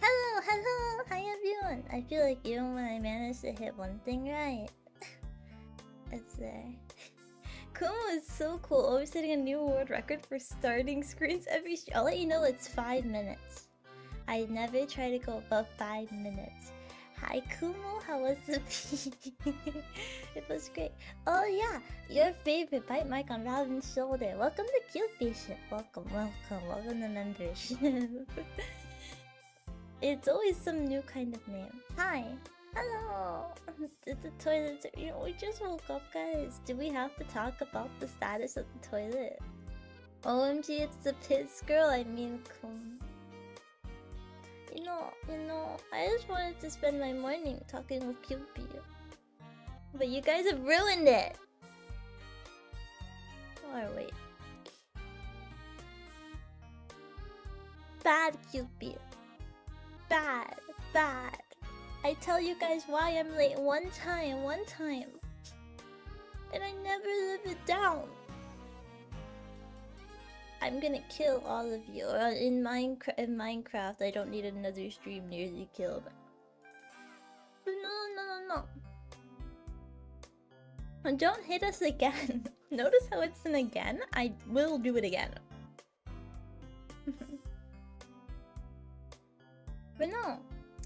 Hello, how everyone? I feel like even when I managed to hit one thing right, it's there. Kumu is so cool, always setting a new world record for starting screens every I'll let you know it's 5 minutes. I never try to go above 5 minutes. Hi Kumu, how was the pee? It was great. Oh yeah, your favorite bite mic on Robin's shoulder. Welcome to Cupii ship. Welcome to membership. It's always some new kind of name. Hi. Hello. The toilets. We just woke up, guys. Do we have to talk about the status of the toilet? OMG, it's the piss girl. I mean, come. You know, I just wanted to spend my morning talking with Cupii. But you guys have ruined it! Or wait. Bad Cupii. Bad. I tell you guys why I'm late one time. And I never live it down. I'm gonna kill all of you. In Minecraft, I don't need another stream nearly killed. But no. And don't hit us again. Notice how it's an again? I will do it again. But no,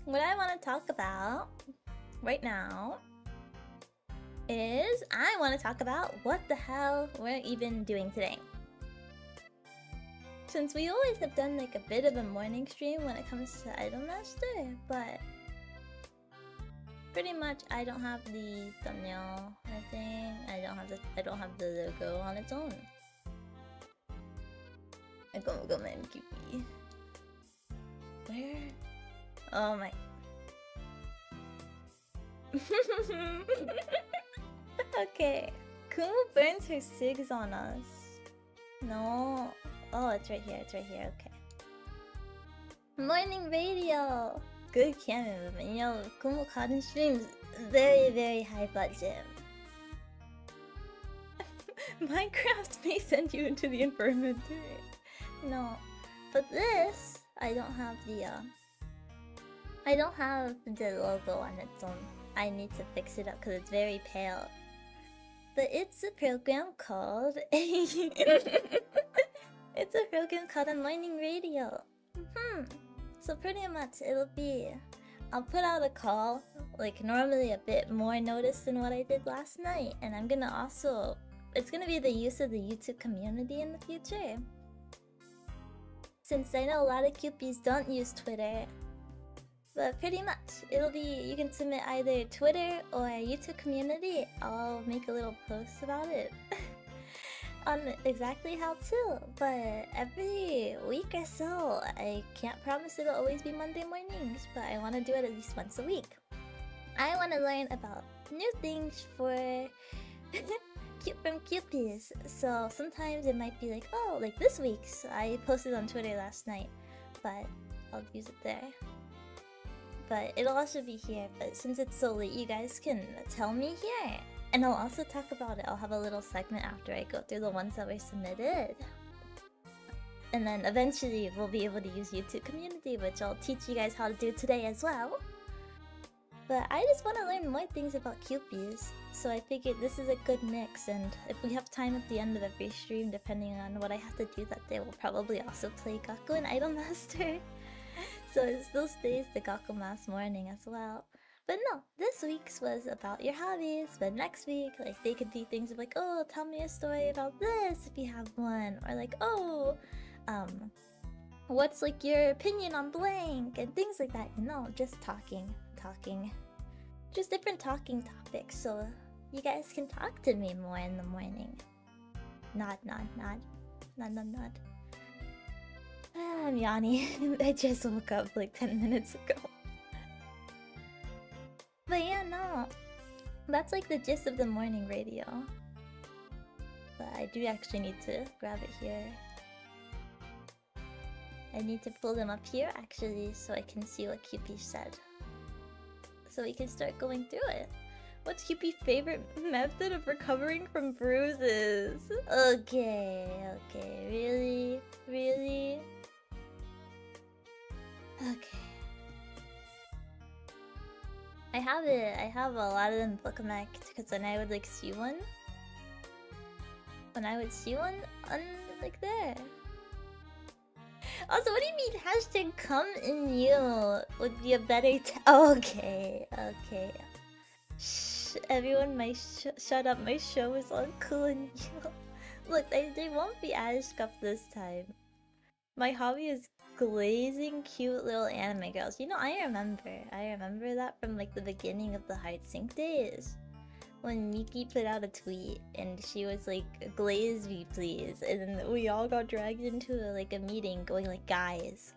what I want to talk about right now is I want to talk about what the hell we're even doing today. Since we always have done like a bit of a morning stream when it comes to Idol Master, but pretty much I don't have the thumbnail or anything. I don't have the logo on its own. I'm gonna go man Cupii. Where? Oh my. Okay. Kumu burns her cigs on us. No. Oh, it's right here, okay. Morning radio! Good camera movement. You know, Kumu Cotton streams very high budget. Minecraft may send you into the infirmary. No. But this, I don't have the logo on its own. I need to fix it up because it's very pale. But it's a program called it's a program called Unwinding Radio. So pretty much it'll be, I'll put out a call, like normally a bit more notice than what I did last night, and I'm gonna also, it's gonna be the use of the YouTube community in the future. Since I know a lot of Cupies don't use Twitter, but pretty much it'll be, you can submit either Twitter or YouTube community. I'll make a little post about it. On exactly how to, but every week or so. I can't promise it'll always be Monday mornings, but I want to do it at least once a week. I want to learn about new things from Cupies. So sometimes it might be like, oh, like this week's. I posted on Twitter last night, but I'll use it there. But it'll also be here, but since it's so late, you guys can tell me here. And I'll also talk about it. I'll have a little segment after I go through the ones that were submitted. And then eventually we'll be able to use YouTube community, which I'll teach you guys how to do today as well. But I just want to learn more things about Cupies, so I figured this is a good mix, and if we have time at the end of every stream, depending on what I have to do that day, we'll probably also play Gakko and Idol Master. So it still stays the Gakko Mass morning as well. But no, this week's was about your hobbies, but next week, like, they could do things like, oh, tell me a story about this if you have one, or like, oh, what's like your opinion on blank, and things like that, you know, just talking, just different talking topics, so you guys can talk to me more in the morning. Nod. I'm yawning. I just woke up like 10 minutes ago. But yeah, no. That's like the gist of the morning radio. But I do actually need to grab it here. I need to pull them up here actually so I can see what Cupii said. So we can start going through it. What's Cupii's favorite method of recovering from bruises? Okay, really? Okay. have it. I have a lot of them bookmarked because when I would like see one, like there. Also, what do you mean hashtag Ku&You would be a better okay. Shh, everyone, shut up. My show is on Ku&You. Look, they won't be as scuffed this time. My hobby is glazing cute little anime girls. You know, I remember that from like the beginning of the HeartSync days. When Miki put out a tweet and she was like, glaze me please, and then we all got dragged into like a meeting going like, guys,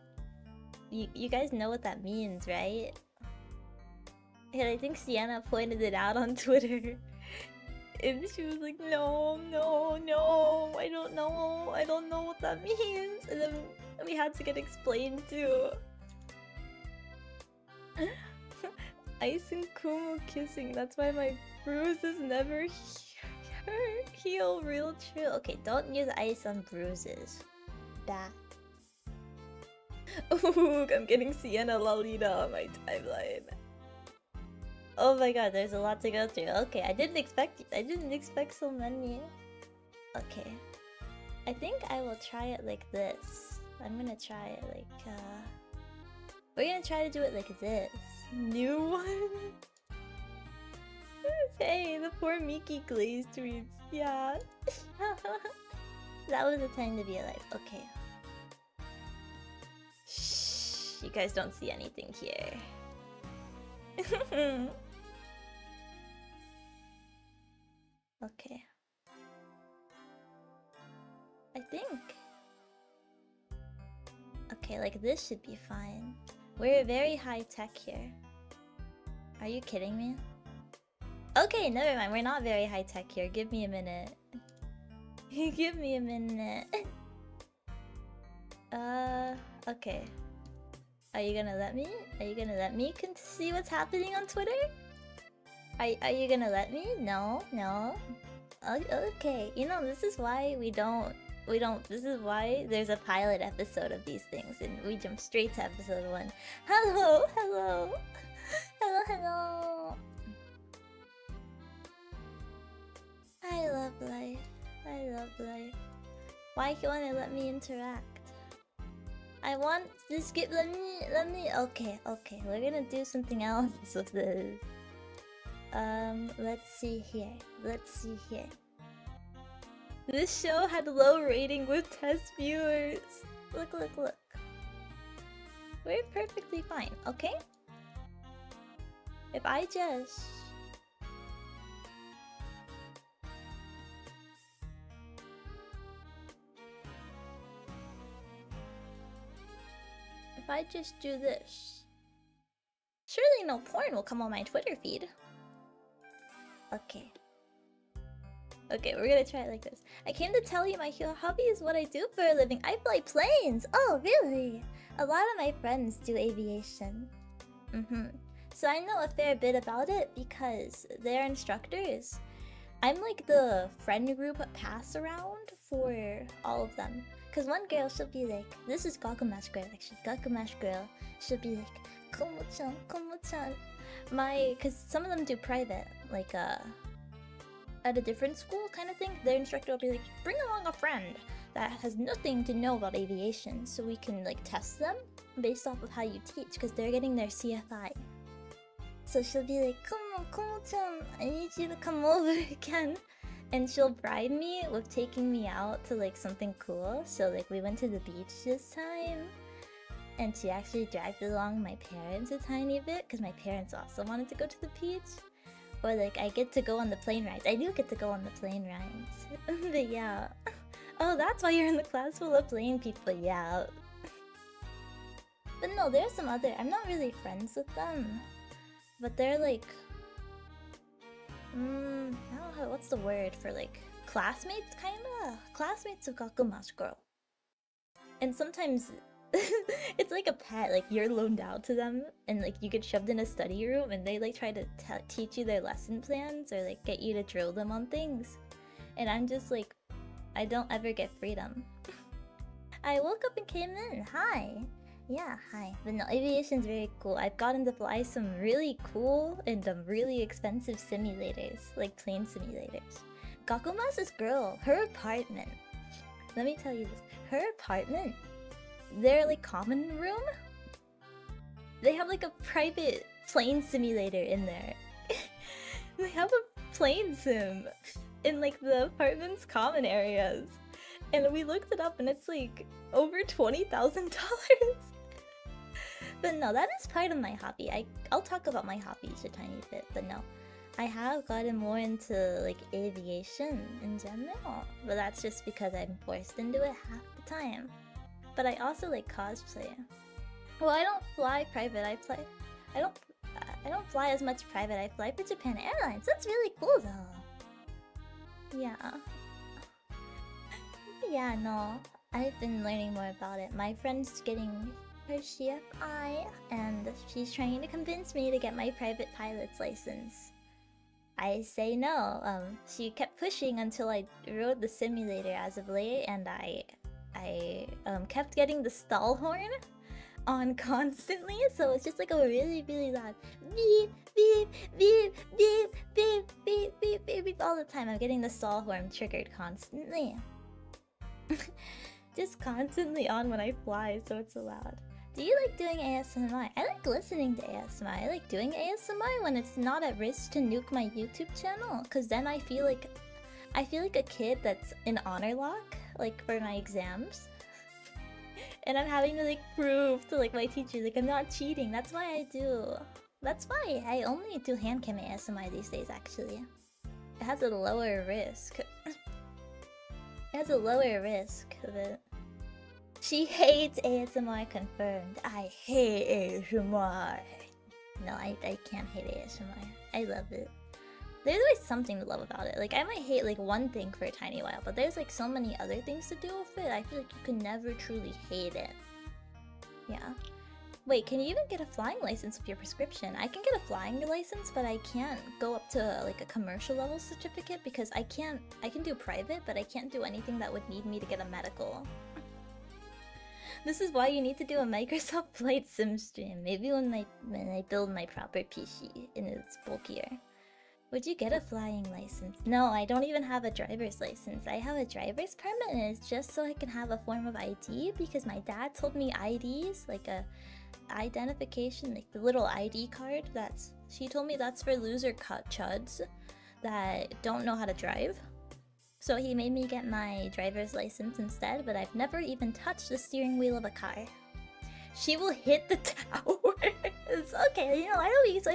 you guys know what that means, right? And I think Sienna pointed it out on Twitter. And she was like, no, I don't know what that means. And then we had to get explained to. Ice and Kumu kissing, that's why my bruises never heal. Real true. Okay, don't use ice on bruises. Bad. Ooh, I'm getting Sienna Lolita on my timeline. Oh my god, there's a lot to go through. Okay, I didn't expect so many. Okay. I think I will try it like this. I'm gonna try it like we're gonna try to do it like this. New one? Hey, the poor Miki glaze tweets. Yeah. That was the time to be alive. Okay. Shh, you guys don't see anything here. Okay. I think. Okay, like this should be fine. We're very high tech here. Are you kidding me? Okay, never mind. We're not very high tech here. Give me a minute. Give me a minute. Okay. Are you gonna let me? Are you gonna let me see what's happening on Twitter? Are you gonna let me? No. Okay. You know, this is why we don't. This is why there's a pilot episode of these things, and we jump straight to episode 1. Hello. I love life. Why you wanna let me interact? I want this get let me okay, we're gonna do something else with this. Let's see here. This show had low rating with test viewers. Look. We're perfectly fine, okay? If I just do this, surely no porn will come on my Twitter feed. Okay, we're gonna try it like this. I came to tell you my hobby is what I do for a living. I fly planes! Oh, really? A lot of my friends do aviation. So I know a fair bit about it because they're instructors. I'm like the friend group pass around for all of them. Cause one girl, she'll be like, this is Gakumash girl, actually. Gakumash girl, she'll be like, Kumu-chan. Cause some of them do private, like at a different school kind of thing. Their instructor will be like, bring along a friend that has nothing to know about aviation, so we can like test them based off of how you teach, cause they're getting their CFI. So she'll be like, Kumu-chan, I need you to come over again. And she'll bribe me with taking me out to like something cool. So like we went to the beach this time. And she actually dragged along my parents a tiny bit because my parents also wanted to go to the beach. Or like I get to go on the plane rides. I do get to go on the plane rides. But yeah. Oh, that's why you're in the class full of plane people, yeah. But no, there's some other, I'm not really friends with them. But they're like, I don't know, what's the word for like classmates, kinda? Classmates of Gakumash girl. And sometimes it's like a pet, like you're loaned out to them and like you get shoved in a study room and they like try to teach you their lesson plans or like get you to drill them on things. And I'm just like, I don't ever get freedom. I woke up and came in, hi! Yeah, hi. But no, aviation's very cool. I've gotten to fly some really cool and really expensive simulators, like plane simulators. Gakuma's girl, her apartment. Let me tell you this. Her apartment, their like common room, they have like a private plane simulator in there. They have a plane sim in like the apartment's common areas. And we looked it up and it's like over $20,000. But no, that is part of my hobby. I'll talk about my hobbies a tiny bit, but no. I have gotten more into like aviation in general, but that's just because I'm forced into it half the time. But I also like cosplay. Well, I don't fly private. I don't fly as much private. I fly for Japan Airlines. That's really cool though. Yeah. Yeah, no. I've been learning more about it. My friend's getting her CFI, and she's trying to convince me to get my private pilot's license. I say no. She kept pushing until I rode the simulator as of late, and I kept getting the stall horn on constantly, so it's just like a really, really loud beep, beep, beep, beep, beep, beep, beep, beep, beep all the time. I'm getting the stall horn triggered constantly. Just constantly on when I fly, so it's loud. Do you like doing ASMR? I like listening to ASMR. I like doing ASMR when it's not at risk to nuke my YouTube channel, cause then I feel like a kid that's in honor lock, like for my exams. And I'm having to like prove to like my teacher like I'm not cheating. That's why I only do hand cam ASMR these days actually. It has a lower risk. It has a lower risk of it. She hates ASMR confirmed. I hate ASMR. No, I can't hate ASMR. I love it. There's always something to love about it. Like, I might hate like one thing for a tiny while, but there's like so many other things to do with it. I feel like you can never truly hate it. Yeah. Wait, can you even get a flying license with your prescription? I can get a flying license, but I can't go up to like a commercial level certificate because I can do private, but I can't do anything that would need me to get a medical. This is why you need to do a Microsoft Flight Sim stream. Maybe when I build my proper PC and it's bulkier. Would you get a flying license? No, I don't even have a driver's license. I have a driver's permit and it's just so I can have a form of ID because my dad told me IDs, like a identification, like the little ID card, she told me that's for loser chuds that don't know how to drive. So he made me get my driver's license instead, but I've never even touched the steering wheel of a car. She will hit the towers. Okay, you know, I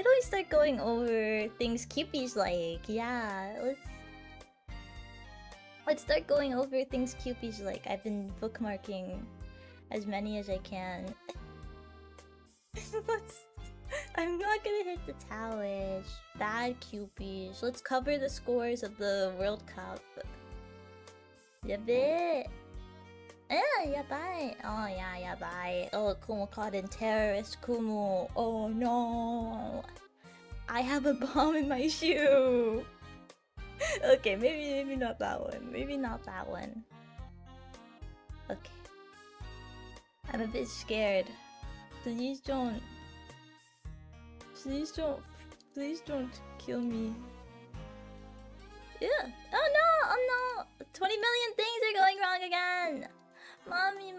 don't start going over things Cupii's like. Yeah, let's start going over things Cupii's like. I've been bookmarking as many as I can. I'm not gonna hit the towers. Bad Cupii's. Let's cover the scores of the World Cup. Yabe. Yabai. Oh, yeah, yabai. Oh, Kumu caught in terrorist Kumu. Oh, no. I have a bomb in my shoe. Okay, maybe not that one. Maybe not that one. Okay. I'm a bit scared. Please don't kill me. Yeah. Oh no! 20 million things are going wrong again! Mommy!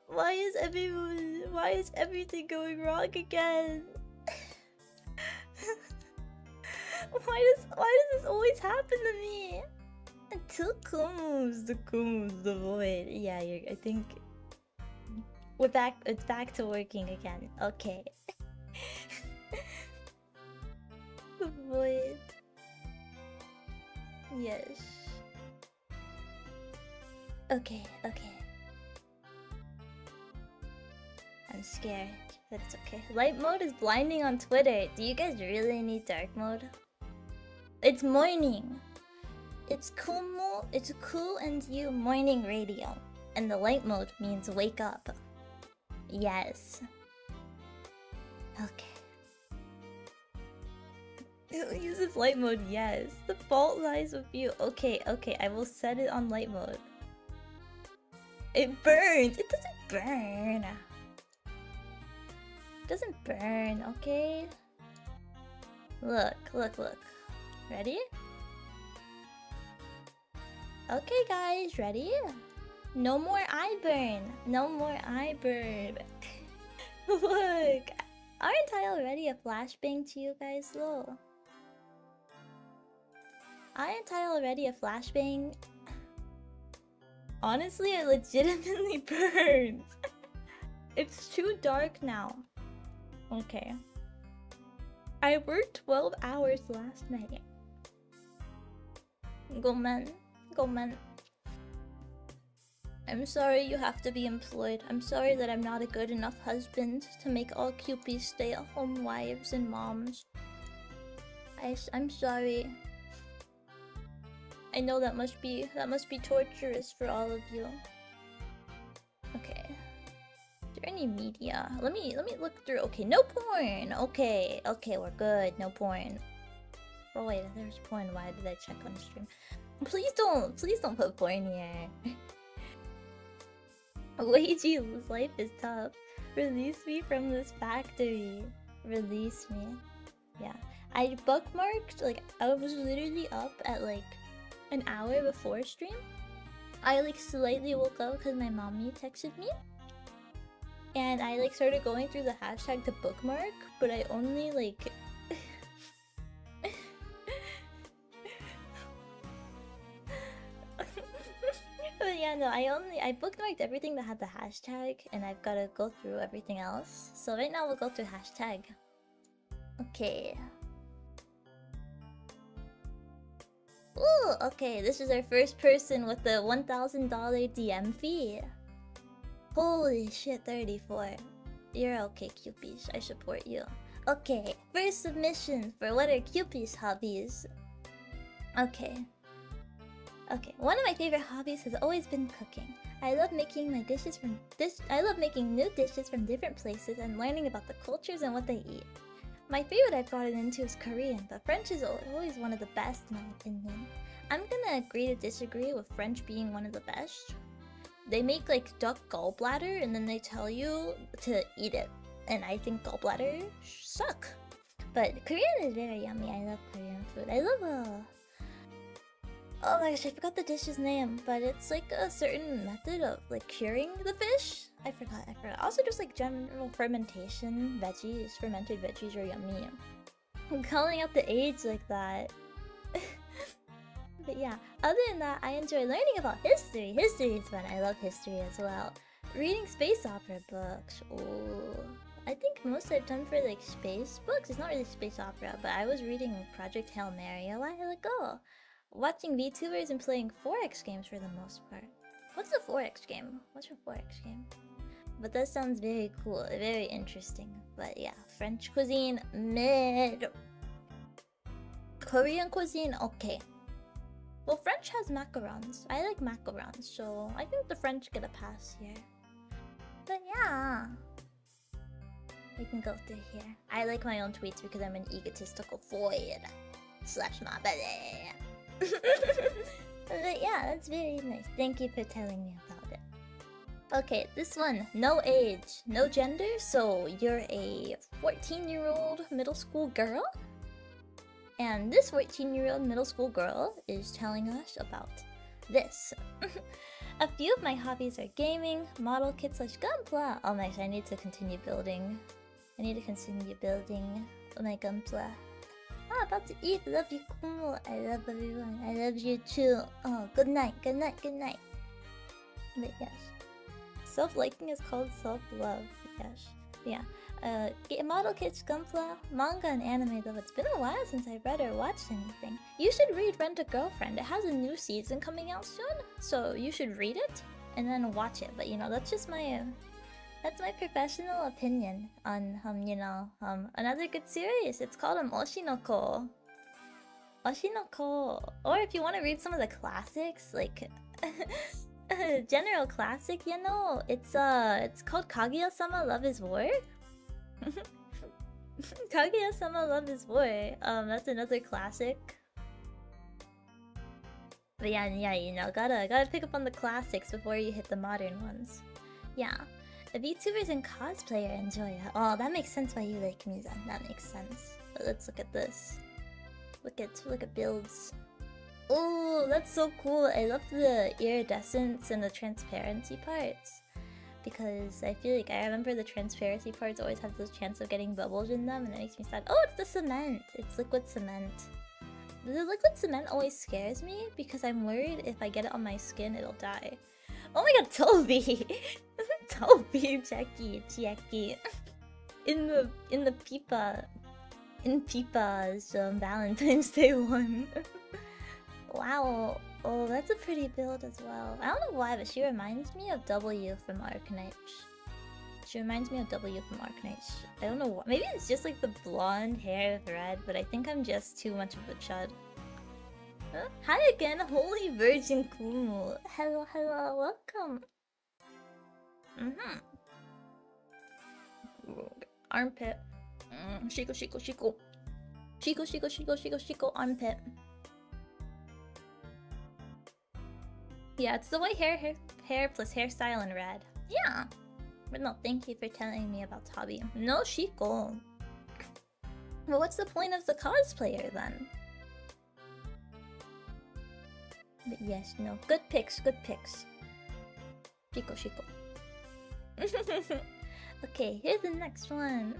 Why is everything going wrong again? Why does this always happen to me? Until Kumu's the void. Yeah, I think it's back to working again. Okay. The void. Yes. Okay. I'm scared, but it's okay. Light mode is blinding on Twitter. Do you guys really need dark mode? It's morning. It's Kumu. It's Ku&You morning radio, and the light mode means wake up. Yes. Okay. It uses light mode, yes. The fault lies with you. Okay, I will set it on light mode. It burns. It doesn't burn. It doesn't burn, okay? Look, look, look. Ready? Okay, guys, ready? No more eye burn. No more eye burn. Look. Aren't I already a flashbang to you guys, though? Aren't I already a flashbang? Honestly, it legitimately burns. It's too dark now. Okay. I worked 12 hours last night. Go man. Go man. I'm sorry you have to be employed. I'm sorry that I'm not a good enough husband to make all Cupies stay-at-home wives and moms. I'm sorry. I know that must be torturous for all of you. Okay. Is there any media? Let me look through. Okay, no porn. Okay, we're good. No porn. Oh wait, there's porn. Why did I check on stream? Please don't put porn here. Luigi's life is tough. Release me from this factory. Release me. Yeah. I bookmarked, like, I was literally up at like an hour before stream. I like slightly woke up because my mommy texted me. And I like started going through the hashtag to bookmark, but I only like but yeah, no, I bookmarked everything that had the hashtag, and I've got to go through everything else. So right now we'll go through hashtag. Okay. Ooh, okay, this is our first person with the $1,000 DM fee. Holy shit, 34. You're okay, Cupies. I support you. Okay, first submission for what are Cupie's hobbies? Okay. Okay, one of my favorite hobbies has always been cooking. I love making new dishes from different places and learning about the cultures and what they eat. My favorite I've gotten into is Korean, but French is always one of the best in my opinion. I'm gonna agree to disagree with French being one of the best. They make like duck gallbladder and then they tell you to eat it. And I think gallbladder suck. But Korean is very yummy. I love Korean food. I love oh my gosh, I forgot the dish's name, but it's like a certain method of like curing the fish. I forgot. Also just like general fermentation veggies, fermented veggies are yummy. I'm calling out the age like that. But yeah, other than that, I enjoy learning about history. History is fun. I love history as well. Reading space opera books. Oh, I think most I've done for like space books, it's not really space opera, but I was reading Project Hail Mary a while ago. Watching VTubers and playing 4X games for the most part. What's a 4X game? What's your 4X game? But that sounds very cool, very interesting. But yeah, French cuisine, mid. Korean cuisine, okay. Well, French has macarons. I like macarons, so I think the French get a pass here. But yeah. We can go through here. I like my own tweets because I'm an egotistical void. Slash my belly. But yeah, that's very nice. Thank you for telling me about it. Okay, this one. No age, no gender, so you're a 14-year-old middle school girl? And this 14-year-old middle school girl is telling us about this. A few of my hobbies are gaming, model kits / gunpla. Oh my gosh, I need to continue building. I need to continue building my gunpla. Ah, about to eat. Love you, Kumu. I love everyone. I love you too. Oh, good night, good night, good night. But yes. Self-liking is called self-love. Yes. Yeah. Model kits, gunpla, manga, and anime, though it's been a while since I've read or watched anything. You should read Rent a Girlfriend. It has a new season coming out soon, so you should read it and then watch it. But you know, that's just my that's my professional opinion on another good series. It's called Oshinoko. Oshinoko. Or if you want to read some of the classics, like general classic, you know, it's called Kaguya-sama Love is War. Kaguya-sama Love is War. That's another classic. But yeah, you know, gotta pick up on the classics before you hit the modern ones. Yeah. The VTubers and cosplayer enjoy it. Oh, that makes sense why you like me then. That makes sense. But let's look at this. Look at builds. Oh, that's so cool. I love the iridescence and the transparency parts. Because I feel like I remember the transparency parts always have this chance of getting bubbles in them, and it makes me sad. Oh, it's the cement! It's liquid cement. The liquid cement always scares me because I'm worried if I get it on my skin, it'll die. Oh my god, Toby! Toby, Jackie. In the Pipa. In Pipa's Valentine's Day one. Wow. Oh, that's a pretty build as well. I don't know why, but she reminds me of W from Arcanite. She reminds me of W from Arcanite. I don't know why. Maybe it's just like the blonde hair with red, but I think I'm just too much of a chud. Huh? Hi again, Holy Virgin Kumu. Hello, welcome. Armpit. Shiko. Armpit. Yeah, it's the white hair plus hairstyle and red. Yeah. But no, thank you for telling me about Hobby. No, Shiko. Well, what's the point of the cosplayer then? But yes, no. Good picks. Shiko. Okay, here's the next one.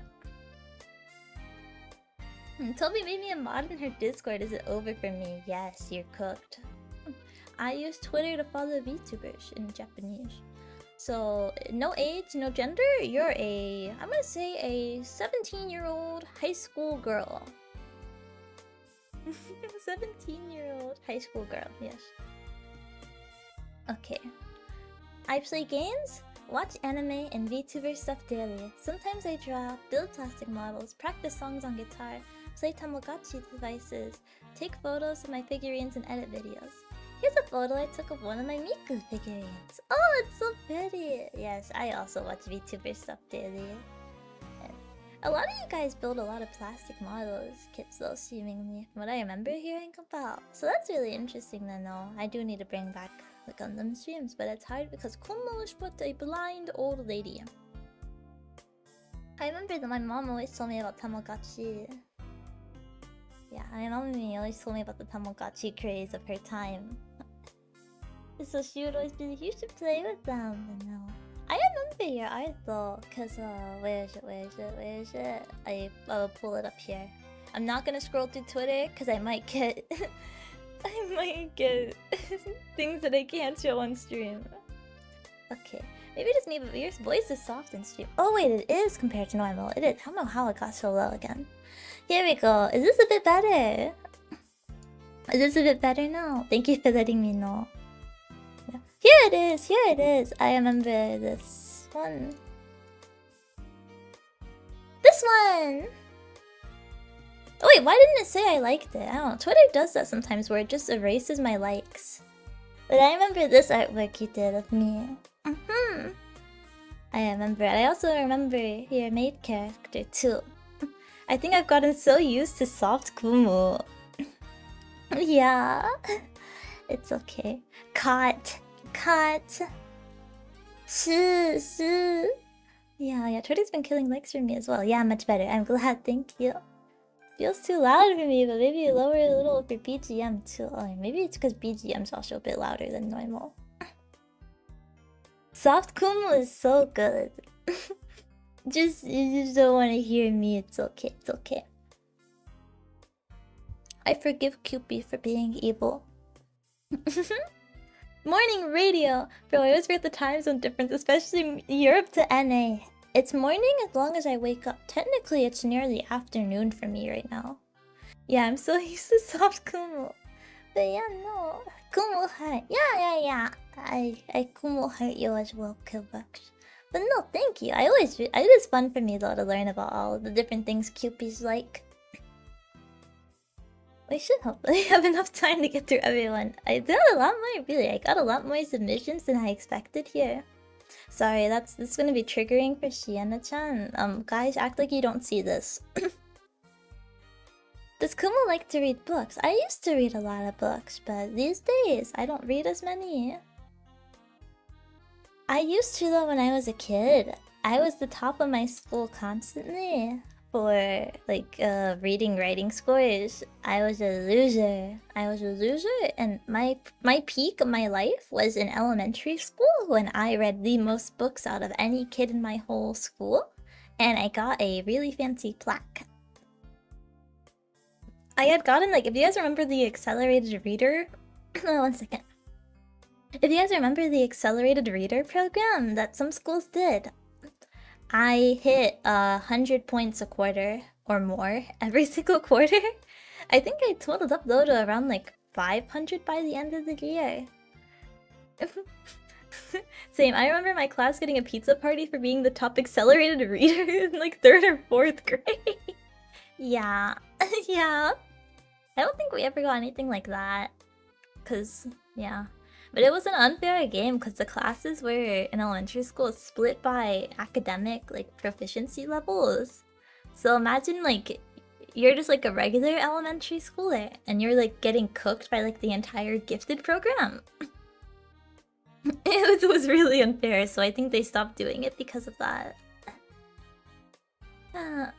Toby made me a mod in her Discord. Is it over for me? Yes, you're cooked. I use Twitter to follow VTubers in Japanese. So, no age, no gender, you're I'm gonna say a 17-year-old high school girl. 17-year-old high school girl, yes. Okay. I play games, watch anime, and VTuber stuff daily. Sometimes I draw, build plastic models, practice songs on guitar, play Tamagotchi devices, take photos of my figurines, and edit videos. Here's a photo I took of one of my Miku figurines. Oh, it's so pretty! Yes, I also watch VTuber stuff daily. And a lot of you guys build a lot of plastic models, kits though, seemingly, from what I remember hearing about. So that's really interesting to know. I do need to bring back the Gundam streams, but it's hard because Kumu is but a blind old lady. I remember that my mom always told me about Tamagotchi. Yeah, my mom always told me about the Tamagotchi craze of her time. So she would always be like, you should play with them, you know. I remember your art though, cause where is it? I'll pull it up here. I'm not gonna scroll through Twitter, cause I might get things that I can't show on stream. Okay, maybe just me, but your voice is soft in stream. Oh wait, it is compared to normal. It is. I don't know how it got so low again. Here we go. Is this a bit better? Is this a bit better now? Thank you for letting me know. Yeah. Here it is. I remember this one. This one! Oh wait, why didn't it say I liked it? I don't know. Twitter does that sometimes where it just erases my likes. But I remember this artwork you did of me. I remember it. I also remember your maid character too. I think I've gotten so used to soft Kumu. Yeah. It's okay. Cut. Yeah, Twitter's been killing likes for me as well. Yeah, much better. I'm glad, thank you. Feels too loud for me, but maybe lower a little for BGM too. Oh, maybe it's because BGM's also a bit louder than normal. Soft Kumu is so good. You just don't want to hear me. It's okay. I forgive Cupii for being evil. Morning radio! Bro, I always forget the time zone difference, especially Europe to NA. It's morning as long as I wake up. Technically, it's nearly afternoon for me right now. Yeah, I'm so used to soft Kumu. But yeah, no. Kumu heart. Yeah. I Kumu heart you as well, Killbucks. But no, thank you. It is fun for me though to learn about all the different things Cupii's like. We should hopefully have enough time to get through everyone. I got a lot more, really. I got a lot more submissions than I expected here. Sorry, this is gonna be triggering for Shiana-chan. Guys, act like you don't see this. Does Kumu like to read books? I used to read a lot of books, but these days I don't read as many. I used to though when I was a kid. I was the top of my school constantly for like reading writing scores. I was a loser. And my peak of my life was in elementary school when I read the most books out of any kid in my whole school, and I got a really fancy plaque. I had gotten, like, if you guys remember the accelerated reader... one second. If you guys remember the accelerated reader program that some schools did, I hit 100 points a quarter or more every single quarter. I think I totaled up though to around like 500 by the end of the year. Same, I remember my class getting a pizza party for being the top accelerated reader in like 3rd or 4th grade. Yeah, yeah. I don't think we ever got anything like that. Cause, yeah. But it was an unfair game because the classes were in elementary school split by academic, like, proficiency levels. So imagine, like, you're just like a regular elementary schooler and you're like getting cooked by like the entire gifted program. It was really unfair, so I think they stopped doing it because of that.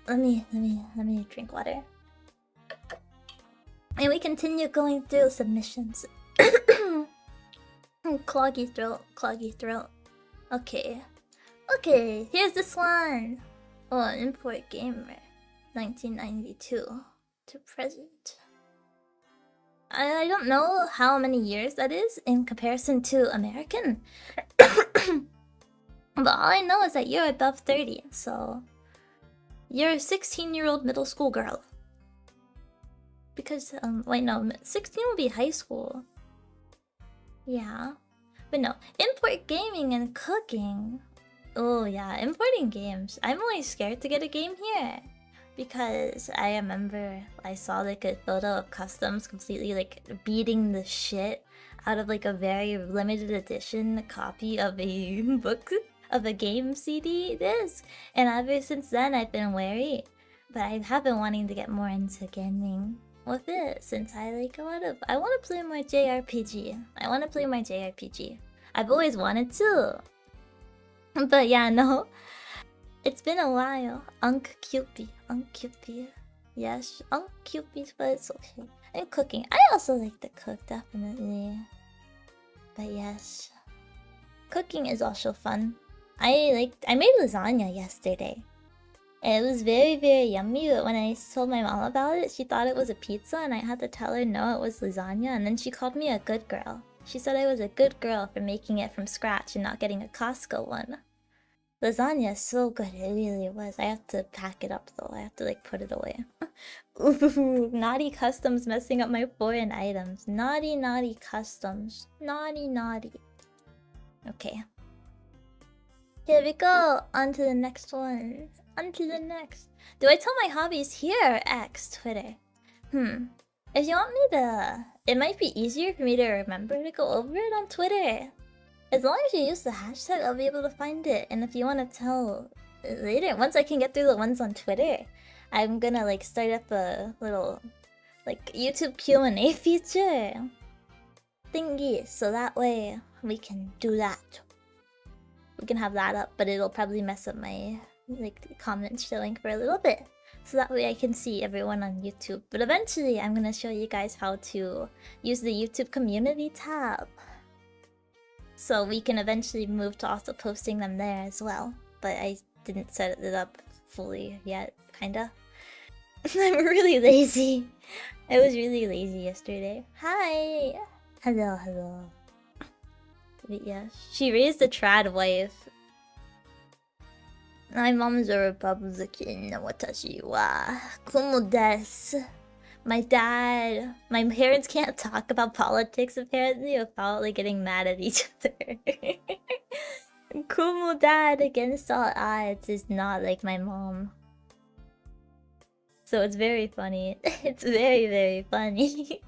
Let me drink water. And we continue going through submissions. Cloggy throat. Okay. Okay, here's this one. Oh, import gamer. 1992 to present. I don't know how many years that is in comparison to American. But all I know is that you're above 30, so... You're a 16-year-old middle school girl. Because, wait, no, 16 would be high school. Yeah. But no, import gaming and cooking. Oh yeah, importing games. I'm always scared to get a game here. Because I remember I saw like a photo of Customs completely like beating the shit out of like a very limited edition copy of a book, of a game CD disc. And ever since then I've been wary. But I have been wanting to get more into gaming with it since I like I want to play more JRPG. I've always wanted to. But yeah, no. It's been a while. Cupii. Yes, Cupii, but it's okay. And cooking. I also like to cook, definitely. But yes. Cooking is also fun. I made lasagna yesterday. It was very, very yummy, but when I told my mom about it, she thought it was a pizza and I had to tell her no, it was lasagna, and then she called me a good girl. She said I was a good girl for making it from scratch and not getting a Costco one. Lasagna is so good, it really was. I have to pack it up though, I have to like put it away. Ooh, naughty Customs messing up my foreign items. Naughty, naughty Customs. Naughty, naughty. Okay. Here we go, on to the next one. On to the next. Do I tell my hobbies here or X, Twitter? If you want me to... It might be easier for me to remember to go over it on Twitter. As long as you use the hashtag, I'll be able to find it. And if you want to tell later, once I can get through the ones on Twitter, I'm gonna like start up a little like YouTube Q&A feature thingy. So that way we can do that. We can have that up, but it'll probably mess up my like comments showing for a little bit. So that way I can see everyone on YouTube. But eventually I'm gonna show you guys how to use the YouTube community tab. So we can eventually move to also posting them there as well. But I didn't set it up fully yet, kinda. I'm really lazy. I was really lazy yesterday. Hi! Hello, hello. But yeah, she raised a trad wife. My mom's a Republican. Watashi wa Kumu desu. My parents can't talk about politics apparently without like getting mad at each other. Kumu dad against all odds is not like my mom. So it's very funny. It's very, very funny.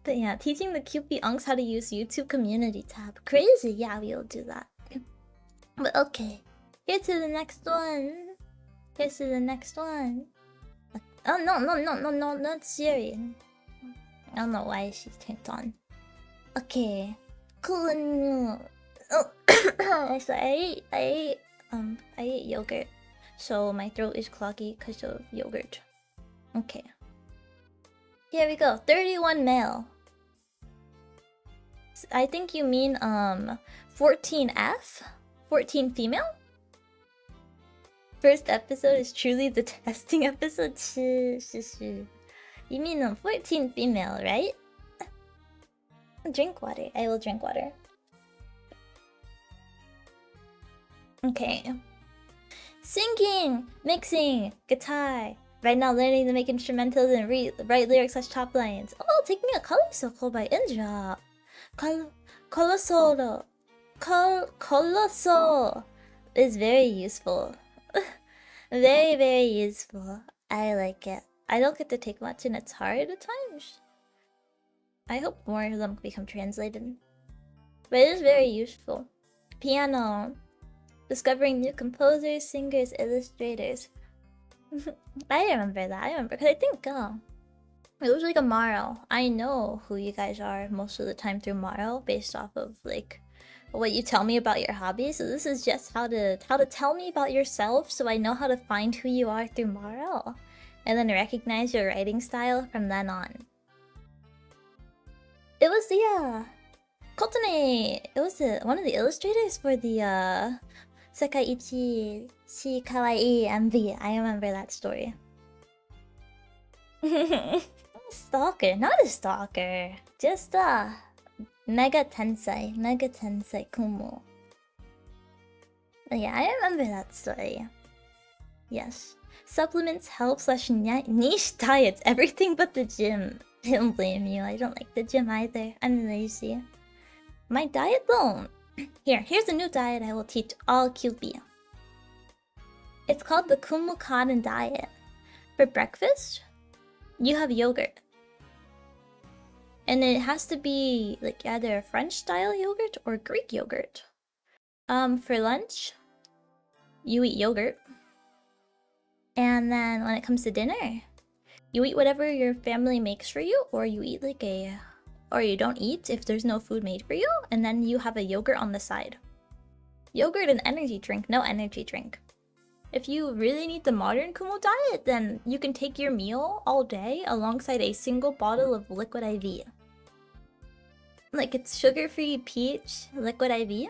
But yeah, teaching the Cupii unks how to use YouTube community tab. Crazy, yeah, we'll do that. But okay, here's to the next one. Oh no, not Siri. I don't know why she turned on. Okay. Ku&You. Oh, so I ate yogurt, so my throat is cloggy because of yogurt. Okay. Here we go. 31 male. I think you mean 14F? 14 female? First episode is truly the testing episode. You mean 14 female, right? Drink water. I will drink water. Okay. Singing, mixing, guitar. Right now learning to make instrumentals and write lyrics / top lines. Oh, taking a color circle by Indra. Colossal is very useful. Very useful. I like it. I don't get to take much and it's hard at times. I hope more of them become translated. But it is very useful. Piano. Discovering new composers, singers, illustrators. I remember that. Because I think it was like a Maro. I know who you guys are most of the time through Maro based off of like what you tell me about your hobbies. So this is just how to tell me about yourself so I know how to find who you are through Maro. And then recognize your writing style from then on. It was the Cottou. It was one of the illustrators for the Sekaiichi Shi Kawaii MV. I remember that story. Stalker, not a stalker. Just Mega Tensei Kumu. Yeah, I remember that story. Yes. Supplements, help / niche diets, everything but the gym. I don't blame you. I don't like the gym either. I'm lazy. My diet though. Here's a new diet I will teach all Cupii. It's called the Kumu cotton diet. For breakfast, you have yogurt. And it has to be like either a French style yogurt or Greek yogurt. For lunch, you eat yogurt. And then when it comes to dinner, you eat whatever your family makes for you, or you eat or you don't eat if there's no food made for you, and then you have a yogurt on the side. Yogurt and energy drink, no energy drink. If you really need the modern Kumu diet, then you can take your meal all day alongside a single bottle of liquid IV. Like it's sugar-free peach liquid IV.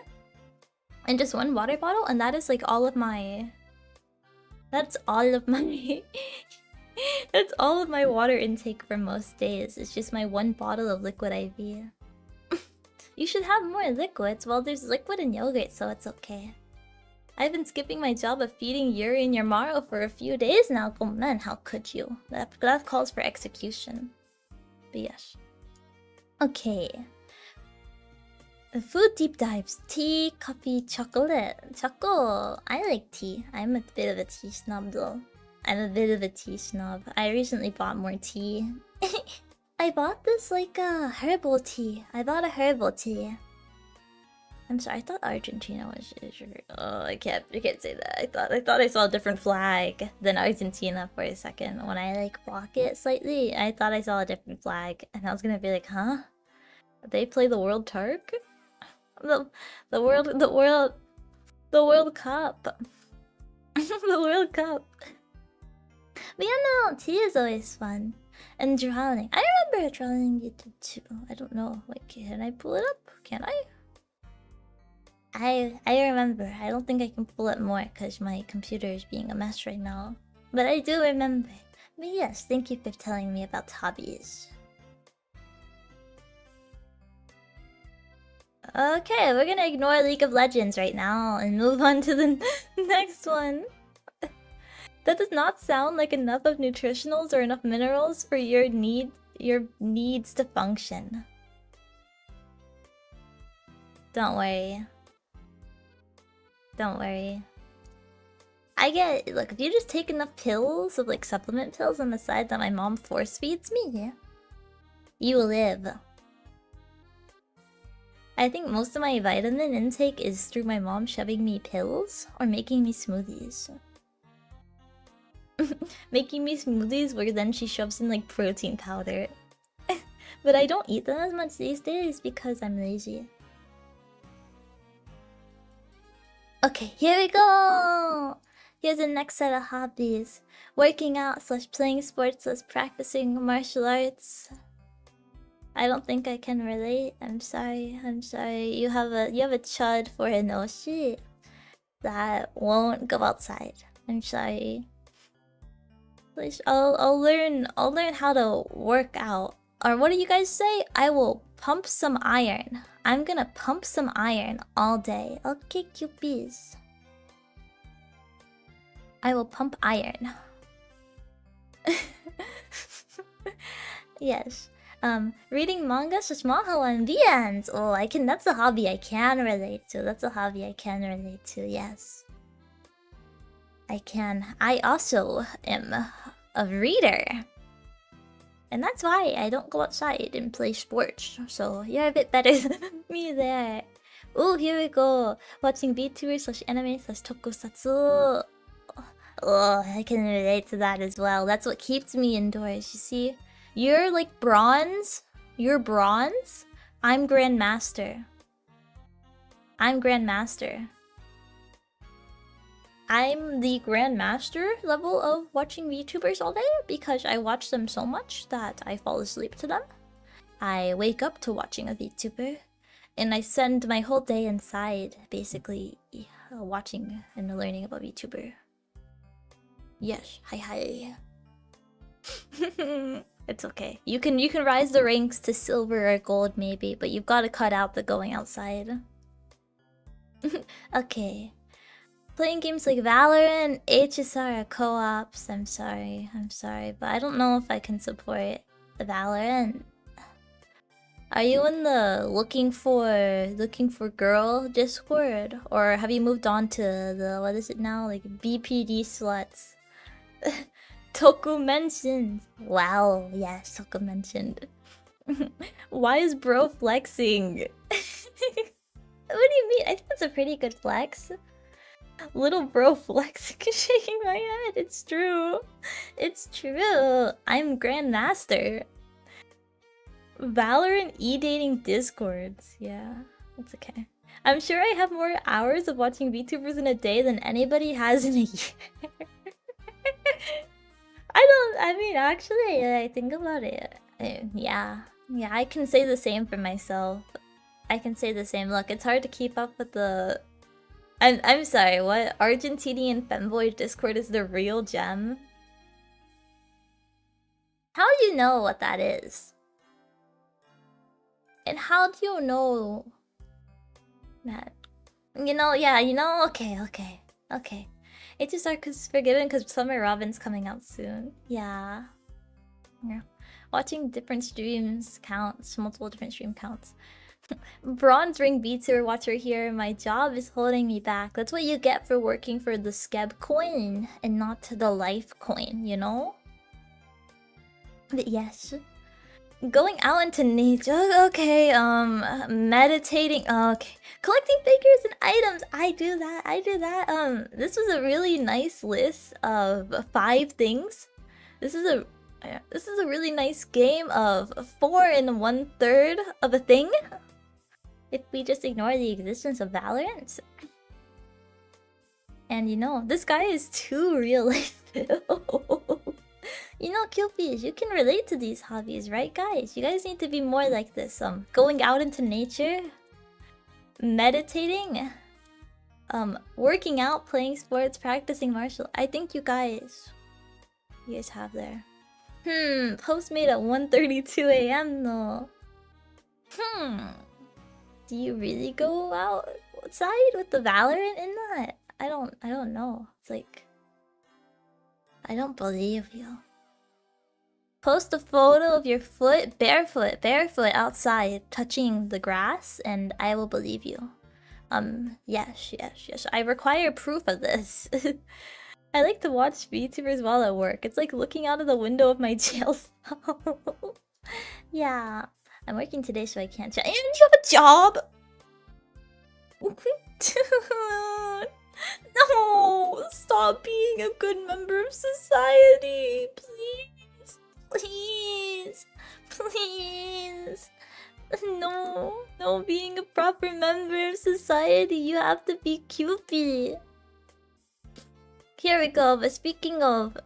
And just one water bottle, and that is like all of my... That's all of my... That's all of my water intake for most days. It's just my one bottle of liquid IV. You should have more liquids. Well, there's liquid in yogurt, so it's okay. I've been skipping my job of feeding Yuri and Yamaro for a few days now. Oh man, how could you? That calls for execution. But yes. Okay. The food deep dives. Tea, coffee, chocolate. Choco. I like tea. I'm a bit of a tea snob though. I recently bought more tea. I bought this like a herbal tea. I bought a herbal tea. I'm sorry, I thought Argentina was Israel. Oh, I can't say that. I thought I saw a different flag than Argentina for a second. When I like walk it slightly, I thought I saw a different flag, and I was gonna be like, huh? They play the World Turk? The World Cup. The World Cup. But yeah, no, tea is always fun. And drawing. I remember drawing YouTube too. I don't know. Wait, can I pull it up? Can I? I remember. I don't think I can pull it more because my computer is being a mess right now. But I do remember. But yes, thank you for telling me about hobbies. Okay, we're gonna ignore League of Legends right now and move on to the next one. That does not sound like enough of nutritionals or enough minerals for your needs to function. Don't worry. Don't worry. Look, if you just take enough pills of like supplement pills on the side that my mom force feeds me, you will live. I think most of my vitamin intake is through my mom shoving me pills or making me smoothies. Making me smoothies where then she shoves in like protein powder. But I don't eat them as much these days because I'm lazy. Okay, here we go! Here's the next set of hobbies. Working out / playing sports / practicing martial arts. I don't think I can relate. I'm sorry. I'm sorry. You have a chud for an oshi that won't go outside. I'm sorry. Please, I'll learn how to work out. Or what do you guys say? I will pump some iron. I'm gonna pump some iron all day. Okay, Cupies. I will pump iron. Yes. Reading manga / manga and the ends. Oh, I can. That's a hobby I can relate to. That's a hobby I can relate to. Yes. I can. I also am a reader. And that's why I don't go outside and play sports. So you're a bit better than me there. Ooh, here we go. Watching VTubers / anime / tokusatsu. Oh, I can relate to that as well. That's what keeps me indoors, you see? You're like bronze. You're bronze. I'm grandmaster. I'm grandmaster. I'm the grandmaster level of watching VTubers all day because I watch them so much that I fall asleep to them. I wake up to watching a VTuber and I spend my whole day inside basically watching and learning about VTuber. Yes, hi. It's okay. You can rise the ranks to silver or gold maybe, but you've got to cut out the going outside. Okay. Playing games like Valorant, HSR, or co-ops. I'm sorry, but I don't know if I can support Valorant. Are you in the looking for girl Discord, or have you moved on to the what is it now, like BPD sluts? Toku mentioned. Wow, yes, Toku mentioned. Why is bro flexing? What do you mean? I think that's a pretty good flex. Little bro flexing, shaking my head. It's true. It's true. I'm grandmaster. Valorant e-dating discords. Yeah, that's okay. I'm sure I have more hours of watching VTubers in a day than anybody has in a year. I mean, actually, I think about it. Yeah, I can say the same for myself. I can say the same. Look, it's hard to keep up with the... I'm sorry, what? Argentinian femboy Discord is the real gem? How do you know what that is? And how do you know that? You know, yeah, you know, okay. It's just forgiven because Summer Robin's coming out soon. Yeah. Watching different streams counts, multiple different stream counts. Bronze ring VTuber watcher here. My job is holding me back. That's what you get for working for the Skeb coin and not the life coin, you know? But yes. Going out into nature, okay, meditating, okay. Collecting figures and items, I do that. This was a really nice list of 5 things. This is a really nice game of 4 1/3 of a thing. If we just ignore the existence of Valorant. And you know, this guy is too real life. You know, Cupii, you can relate to these hobbies, right guys? You guys need to be more like this. Going out into nature, meditating, working out, playing sports, practicing martial. I think you guys have there. Postmate at 1:32 AM though. Do you really go outside with the Valorant in that? I don't know. It's like, I don't believe you. Post a photo of your foot barefoot outside touching the grass and I will believe you. Yes. I require proof of this. I like to watch VTubers while at work. It's like looking out of the window of my jail cell. Yeah. I'm working today so I can't chat. And you have a job? Dude. No! Stop being being a good member of society. Please. Please. Please. No, being a proper member of society, you have to be Cupii. Here we go, but speaking of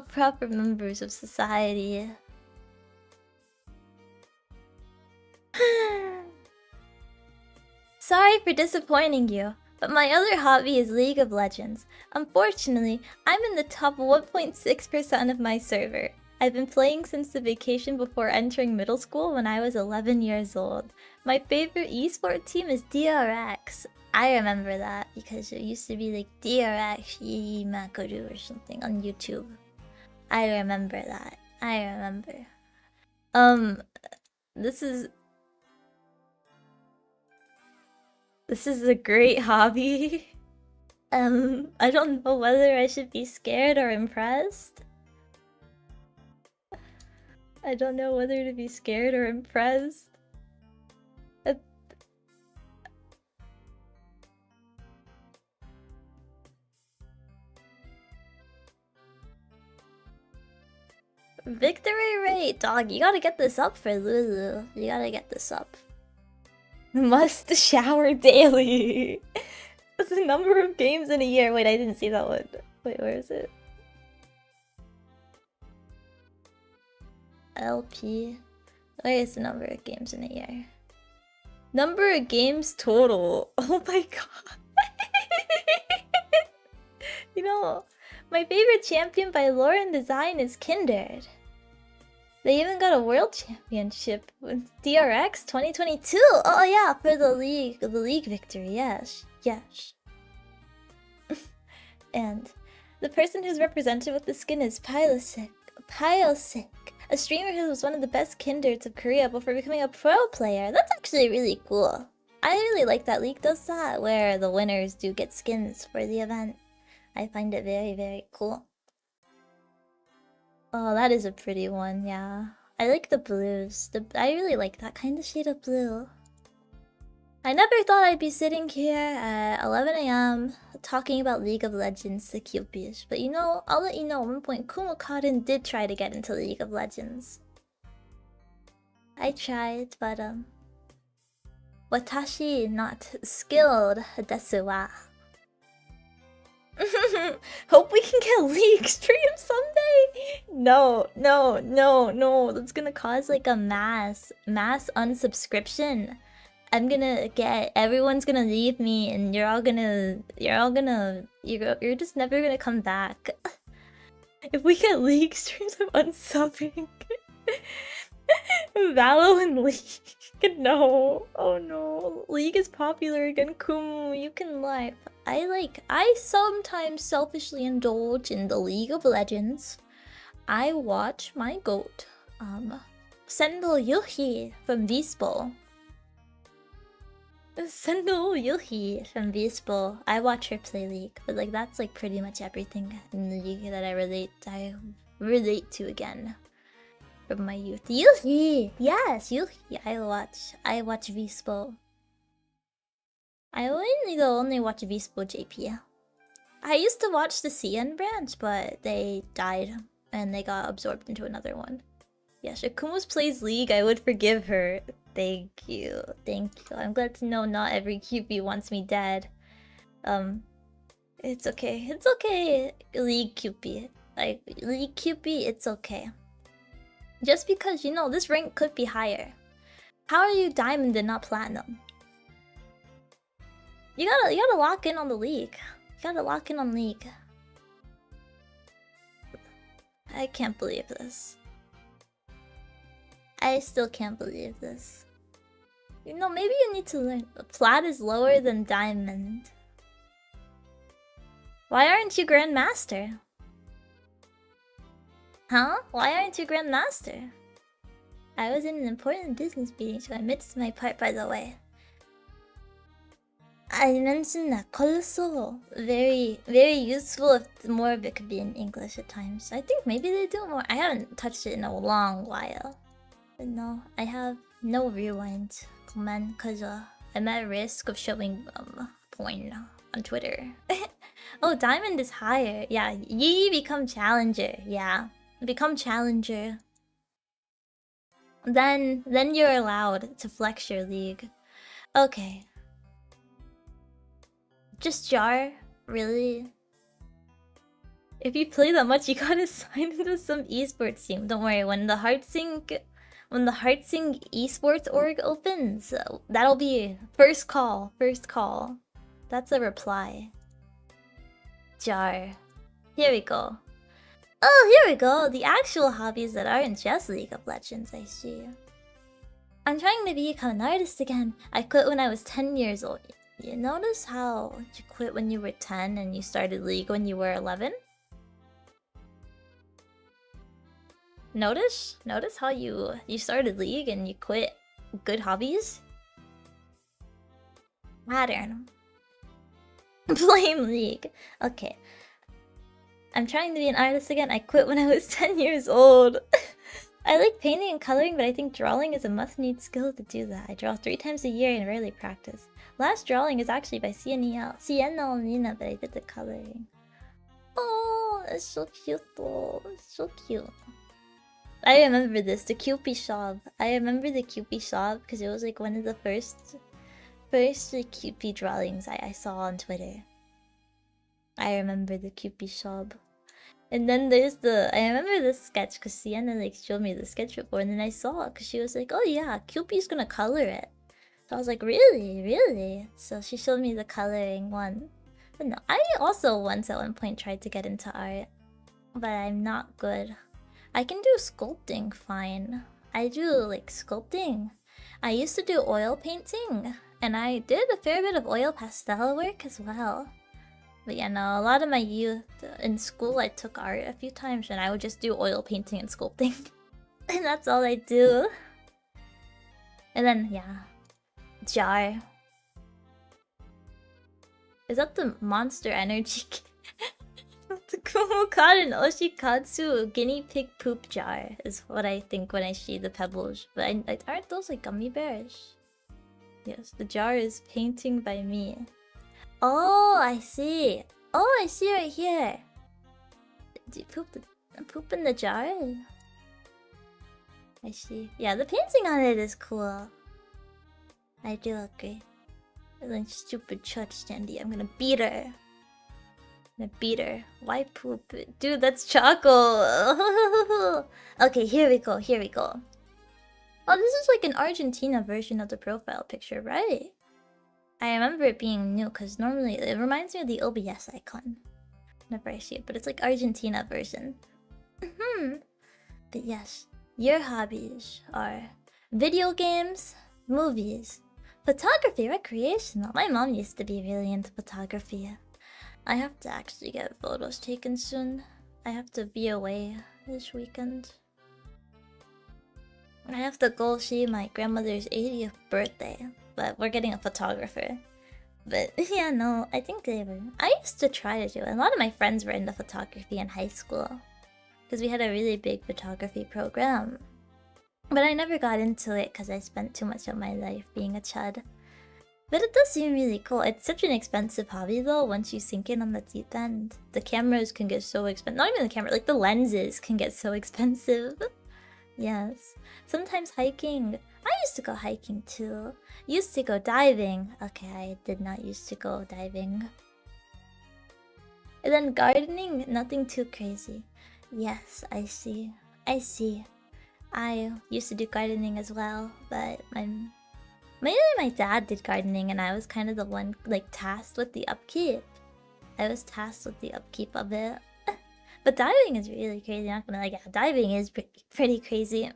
proper members of society... Sorry for disappointing you, but my other hobby is League of Legends. Unfortunately, I'm in the top 1.6% of my server. I've been playing since the vacation before entering middle school when I was 11 years old. My favorite esport team is DRX. I remember that because it used to be like DRX Makaru or something on YouTube. I remember that. I remember. This is a great hobby. I don't know whether I should be scared or impressed. I don't know whether to be scared or impressed. Victory rate! Dog, you gotta get this up for Lulu. You gotta get this up. Must shower daily! What's the number of games in a year? Wait, I didn't see that one. Wait, where is it? LP. Where is the number of games in a year? Number of games total. Oh my god. You know, my favorite champion by lore and design is Kindred. They even got a world championship with DRX 2022. Oh yeah, for the league victory. Yes, yes. And the person who's represented with the skin is Pylosic, a streamer who was one of the best Kindreds of Korea before becoming a pro player. That's actually really cool. I really like that League does that, where the winners do get skins for the event. I find it very, very cool. Oh, that is a pretty one, yeah. I like the blues. I really like that kind of shade of blue. I never thought I'd be sitting here at 11 AM talking about League of Legends to Cupies, but you know, I'll let you know at one point Kumu did try to get into League of Legends. I tried, but watashi not skilled desu wa. Hope we can get League stream someday. No. That's gonna cause like a mass unsubscription. Everyone's gonna leave me, and you're just never gonna come back. If we get League streams, I'm unsubbing. Valo and League. No. Oh no. League is popular again. Kumu, you can lie. I sometimes selfishly indulge in the League of Legends. I watch my goat, Sendal Euphy from Vispo. I watch her play League, but like that's like pretty much everything in the League that I relate to again. From my youth. Euphy! Yes, Euphy. I watch Vispo. I only watch Vispo JP. I used to watch the CN branch, but they died and they got absorbed into another one. Yes, if Kumus plays League, I would forgive her. Thank you. I'm glad to know not every Cupii wants me dead. It's okay. League Cupii. Like, League Cupii, it's okay. Just because, you know, this rank could be higher. How are you Diamond and not Platinum? You gotta lock in on the League. You gotta lock in on League. I can't believe this. I still can't believe this. You know, maybe you need to learn. Plat is lower than Diamond. Why aren't you Grandmaster? Huh? Why aren't you Grandmaster? I was in an important business meeting, so I missed my part, by the way. I mentioned that colossal. Very, very useful if more of it could be in English at times. I think maybe they do more. I haven't touched it in a long while. But no, I have no rewind command because I'm at risk of showing porn on Twitter. Oh, diamond is higher. Yeah, ye become challenger. Yeah, become challenger. Then you're allowed to flex your league. Okay. Just jar, really? If you play that much, you gotta sign into some esports team. Don't worry, when the HeartSync esports org opens, that'll be first call. First call. That's a reply. Jar. Here we go. Oh, here we go. The actual hobbies that aren't just League of Legends, I see. I'm trying to become an artist again. I quit when I was 10 years old. You notice how you quit when you were 10 and you started League when you were 11? Notice how you started League and you quit good hobbies? Pattern. Blame League. Okay. I'm trying to be an artist again. I quit when I was 10 years old. I like painting and coloring, but I think drawing is a must-need skill to do that. I draw 3 times a year and rarely practice. Last drawing is actually by Sienna Nina, but I did the coloring. Oh, it's so cute though. It's so cute. I remember this, the Cupii shop. I remember the Cupii shop because it was like one of the first like, Cupii drawings I saw on Twitter. I remember the Cupii shop. And then there's I remember this sketch because Sienna like showed me the sketch before, and then I saw it because she was like, oh yeah, Cupii's gonna color it. So I was like, really? Really? So she showed me the coloring one. But no, I also once at one point tried to get into art, but I'm not good. I can do sculpting fine. I do like sculpting. I used to do oil painting, and I did a fair bit of oil pastel work as well. But yeah, no, a lot of my youth in school I took art a few times and I would just do oil painting and sculpting. And that's all I do. And then, yeah. Jar. Is that the Monster Energy? The Kumu and Oshikatsu guinea pig poop jar is what I think when I see the pebbles. But aren't those like gummy bears? Yes, the jar is painting by me. Oh, I see. Oh, I see right here. Do you poop in the jar? I see. Yeah, the painting on it is cool. I do agree. And then stupid church standy. I'm gonna beat her. I'm gonna beat her. Why poop? Dude, that's Choco. Okay, here we go. Here we go. Oh, this is like an Argentina version of the profile picture, right? I remember it being new because normally it reminds me of the OBS icon. Whenever I see it, but it's like Argentina version. But yes, your hobbies are video games, movies, photography, recreational. My mom used to be really into photography. I have to actually get photos taken soon. I have to be away this weekend. I have to go see my grandmother's 80th birthday. But we're getting a photographer. But yeah, no, I think they were. I used to try to do it. A lot of my friends were into photography in high school because we had a really big photography program. But I never got into it because I spent too much of my life being a chud. But it does seem really cool. It's such an expensive hobby though once you sink in on the deep end. The cameras can get so expensive. Not even the camera, like the lenses can get so expensive. Yes. Sometimes hiking. I used to go hiking too. Used to go diving. Okay, I did not used to go diving. And then gardening, nothing too crazy. Yes, I see. I see. I used to do gardening as well, but mainly my dad did gardening and I was kind of the one like tasked with the upkeep. I was tasked with the upkeep of it. But diving is really crazy, not gonna lie. Yeah, diving is pretty crazy.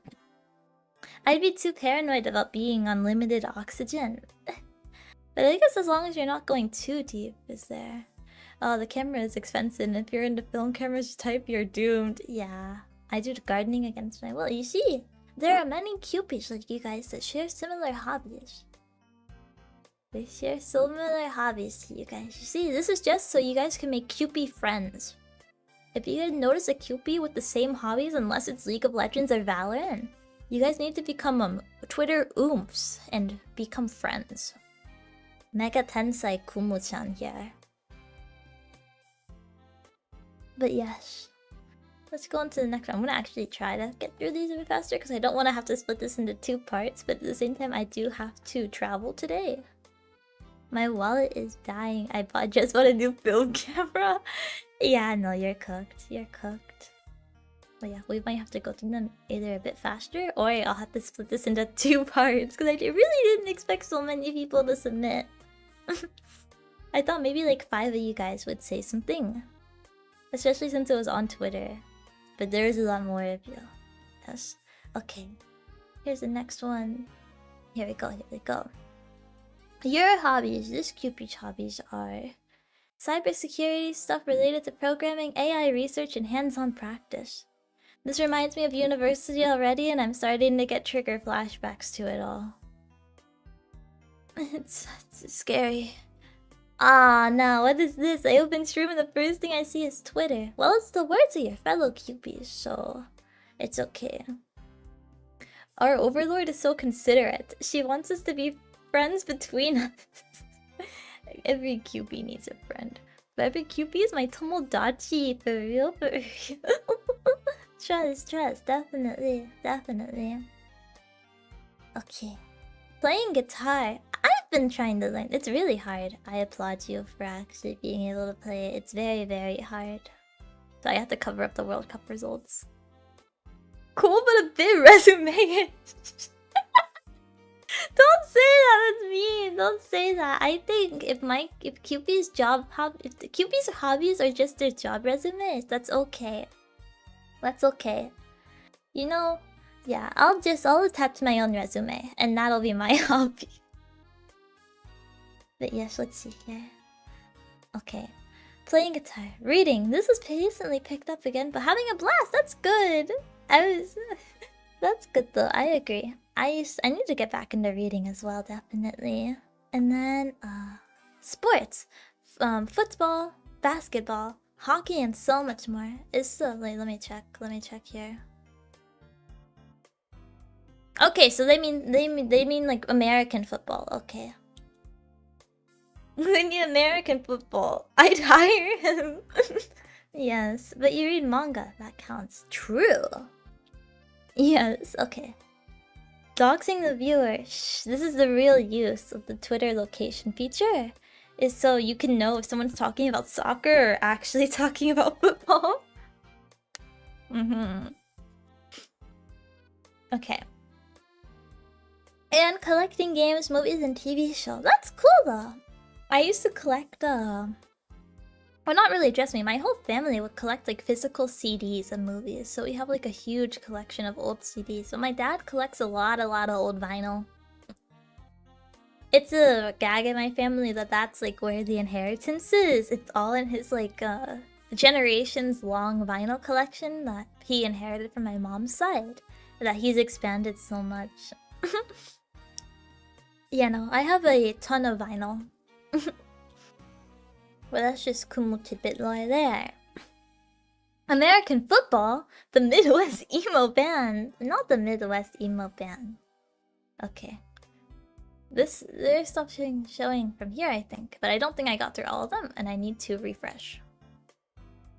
I'd be too paranoid about being on limited oxygen. But I guess as long as you're not going too deep, is there? Oh, the camera is expensive, and if you're into film cameras type, you're doomed. Yeah, I do gardening against my will. You see, there are many Cupies like you guys that share similar hobbies. They share similar hobbies to you guys. You see, this is just so you guys can make Cupii friends. If you guys notice a Cupii with the same hobbies, unless it's League of Legends or Valorant, you guys need to become Twitter oomphs and become friends. Mega Tensei Kumu-chan here. But yes. Let's go on to the next one. I'm gonna actually try to get through these a bit faster because I don't want to have to split this into 2 parts, but at the same time I do have to travel today. My wallet is dying. Just bought a new film camera. Yeah, no, you're cooked. You're cooked. But yeah, we might have to go through them either a bit faster or I'll have to split this into 2 parts because I really didn't expect so many people to submit. I thought maybe like 5 of you guys would say something. Especially since it was on Twitter. But there's a lot more of you. Yes. Okay. Here's the next one. Here we go, here we go. Your hobbies. This Cupid's hobbies are cybersecurity, stuff related to programming, AI research, and hands-on practice. This reminds me of university already, and I'm starting to get trigger flashbacks to it all. It's scary. Ah, no, what is this? I open stream and the first thing I see is Twitter. Well, it's the words of your fellow Cupies, so it's okay. Our overlord is so considerate. She wants us to be friends between us. Every Cupie needs a friend. But every Cupie is my Tomodachi, for real, for real. Trust, definitely. Okay. Playing guitar. I've been trying to learn. It's really hard. I applaud you for actually being able to play it. It's very, very hard. So I have to cover up the World Cup results. Cool, but a bit resume. Don't say that, that's mean. Don't say that. I think if Cupie's Cupie's hobbies are just their job resumes, that's okay. That's okay. You know, yeah, I'll attach my own resume, and that'll be my hobby. But yes, let's see here. Okay. Playing guitar. Reading. This is recently picked up again, but having a blast. That's good. That's good though. I agree. I need to get back into reading as well, definitely. And then, sports. Football, basketball, hockey, and so much more. It's like, let me check here. Okay, so they mean like American football. Okay. They mean American football. I'd hire him. Yes, but you read manga. That counts. True. Yes. Okay. Doxing the viewer. Shh, this is the real use of the Twitter location feature. Is so you can know if someone's talking about soccer or actually talking about football. Okay. And collecting games, movies, and TV shows. That's cool though. I used to collect well, not really just me. My whole family would collect like physical CDs of movies. So we have like a huge collection of old CDs. So my dad collects a lot of old vinyl. It's a gag in my family that's like where the inheritance is. It's all in his like generations long vinyl collection that he inherited from my mom's side. That he's expanded so much. Yeah, no, I have a ton of vinyl. Well, that's just Kumu tidbit lore there. American football? The Midwest emo band. Not the Midwest emo band. Okay. There's stuff showing from here, I think. But I don't think I got through all of them, and I need to refresh.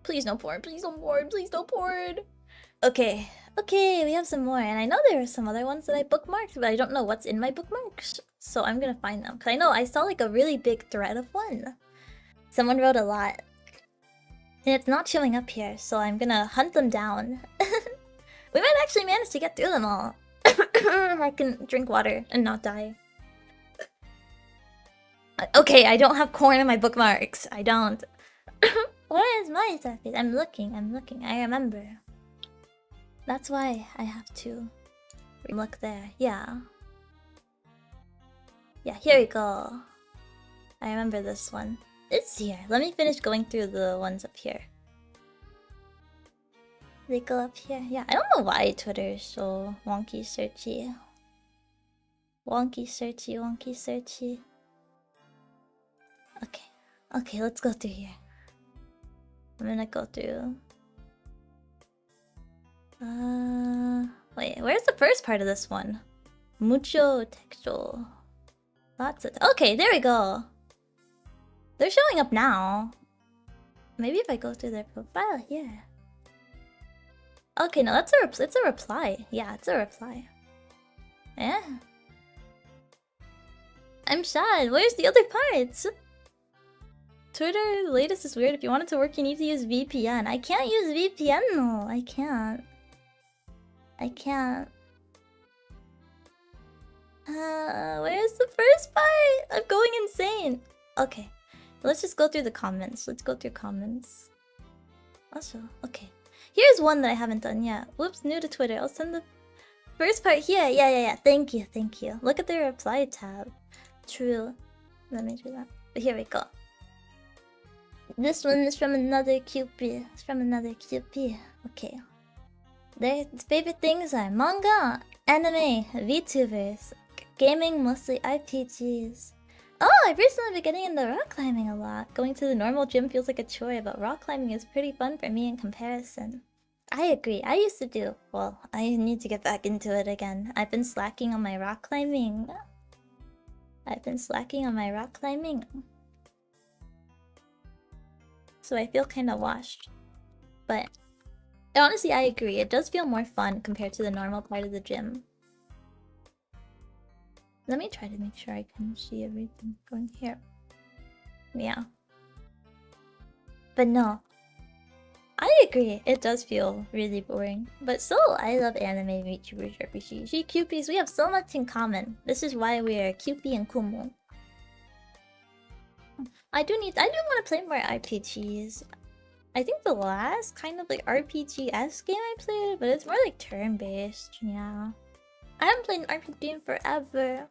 Please no porn, please no porn, please no porn! Okay. Okay, we have some more. And I know there are some other ones that I bookmarked, but I don't know what's in my bookmarks. So I'm gonna find them. Because I know I saw like a really big thread of one. Someone wrote a lot. And it's not showing up here, so I'm gonna hunt them down. We might actually manage to get through them all. I can drink water and not die. Okay, I don't have corn in my bookmarks. I don't. Where is my surface? I'm looking. I remember. That's why I have to look there. Yeah. Yeah, here we go. I remember this one. It's here. Let me finish going through the ones up here. They go up here. Yeah, I don't know why Twitter is so wonky searchy. Wonky searchy. Okay, let's go through here. I'm gonna go through. Wait, where's the first part of this one? Mucho textual. Lots of... Okay, there we go. They're showing up now. Maybe if I go through their profile here. Okay, no, that's it's a reply. Yeah, it's a reply. Yeah. I'm sad. Where's the other parts? Twitter, the latest is weird. If you want it to work, you need to use VPN. I can't use VPN though. I can't. I can't. Where's the first part? I'm going insane. Okay. Let's just go through the comments. Let's go through comments. Also, okay. Here's one that I haven't done yet. Whoops, new to Twitter. I'll send the first part here. Yeah. Thank you. Look at the reply tab. True. Let me do that. But here we go. This one is from another Cupii. It's from another Cupii. Okay. Their favorite things are manga, anime, VTubers, gaming, mostly RPGs. Oh, I've recently been getting into rock climbing a lot. Going to the normal gym feels like a chore, but rock climbing is pretty fun for me in comparison. I agree. I used to do. Well, I need to get back into it again. I've been slacking on my rock climbing. So I feel kind of washed. But honestly, I agree. It does feel more fun compared to the normal part of the gym. Let me try to make sure I can see everything going here. Yeah. But no. I agree. It does feel really boring. But still, I love anime, VTubers, RPGs, Cupies. We have so much in common. This is why we are Cupii and Kumu. I do want to play more RPGs. I think the last kind of like RPG-esque game I played, but it's more like turn-based, yeah. I haven't played an RPG in forever.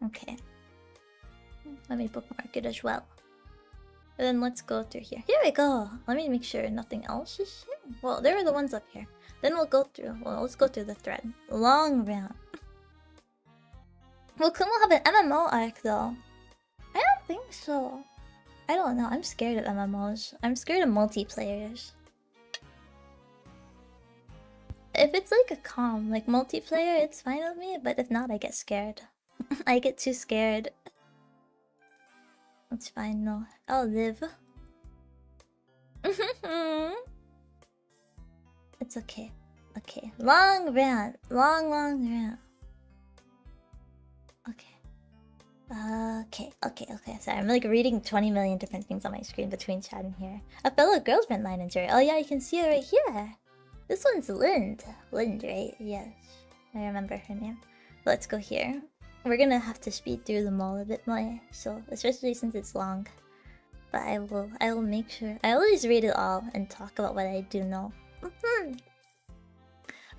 Okay. Let me bookmark it as well. And then let's go through here. Here we go! Let me make sure nothing else is here. Well, there are the ones up here. Then we'll go through. Well, let's go through the thread. Long round. Will Kumu have an MMO arc though? I don't think so. I don't know. I'm scared of MMOs. I'm scared of multiplayers. If it's like a calm, like multiplayer, it's fine with me. But if not, I get scared. I get too scared. It's fine though. I'll live. It's okay. Okay. Long rant. Long rant. Okay. Sorry, I'm like reading 20 million different things on my screen between chat and here. A fellow girl's friend line enjoy. Oh yeah, you can see it right here. This one's Lind. Lind, right? Yes. I remember her name. Let's go here. We're gonna have to speed through them all a bit more, so especially since it's long. But I will make sure. I always read it all and talk about what I do know.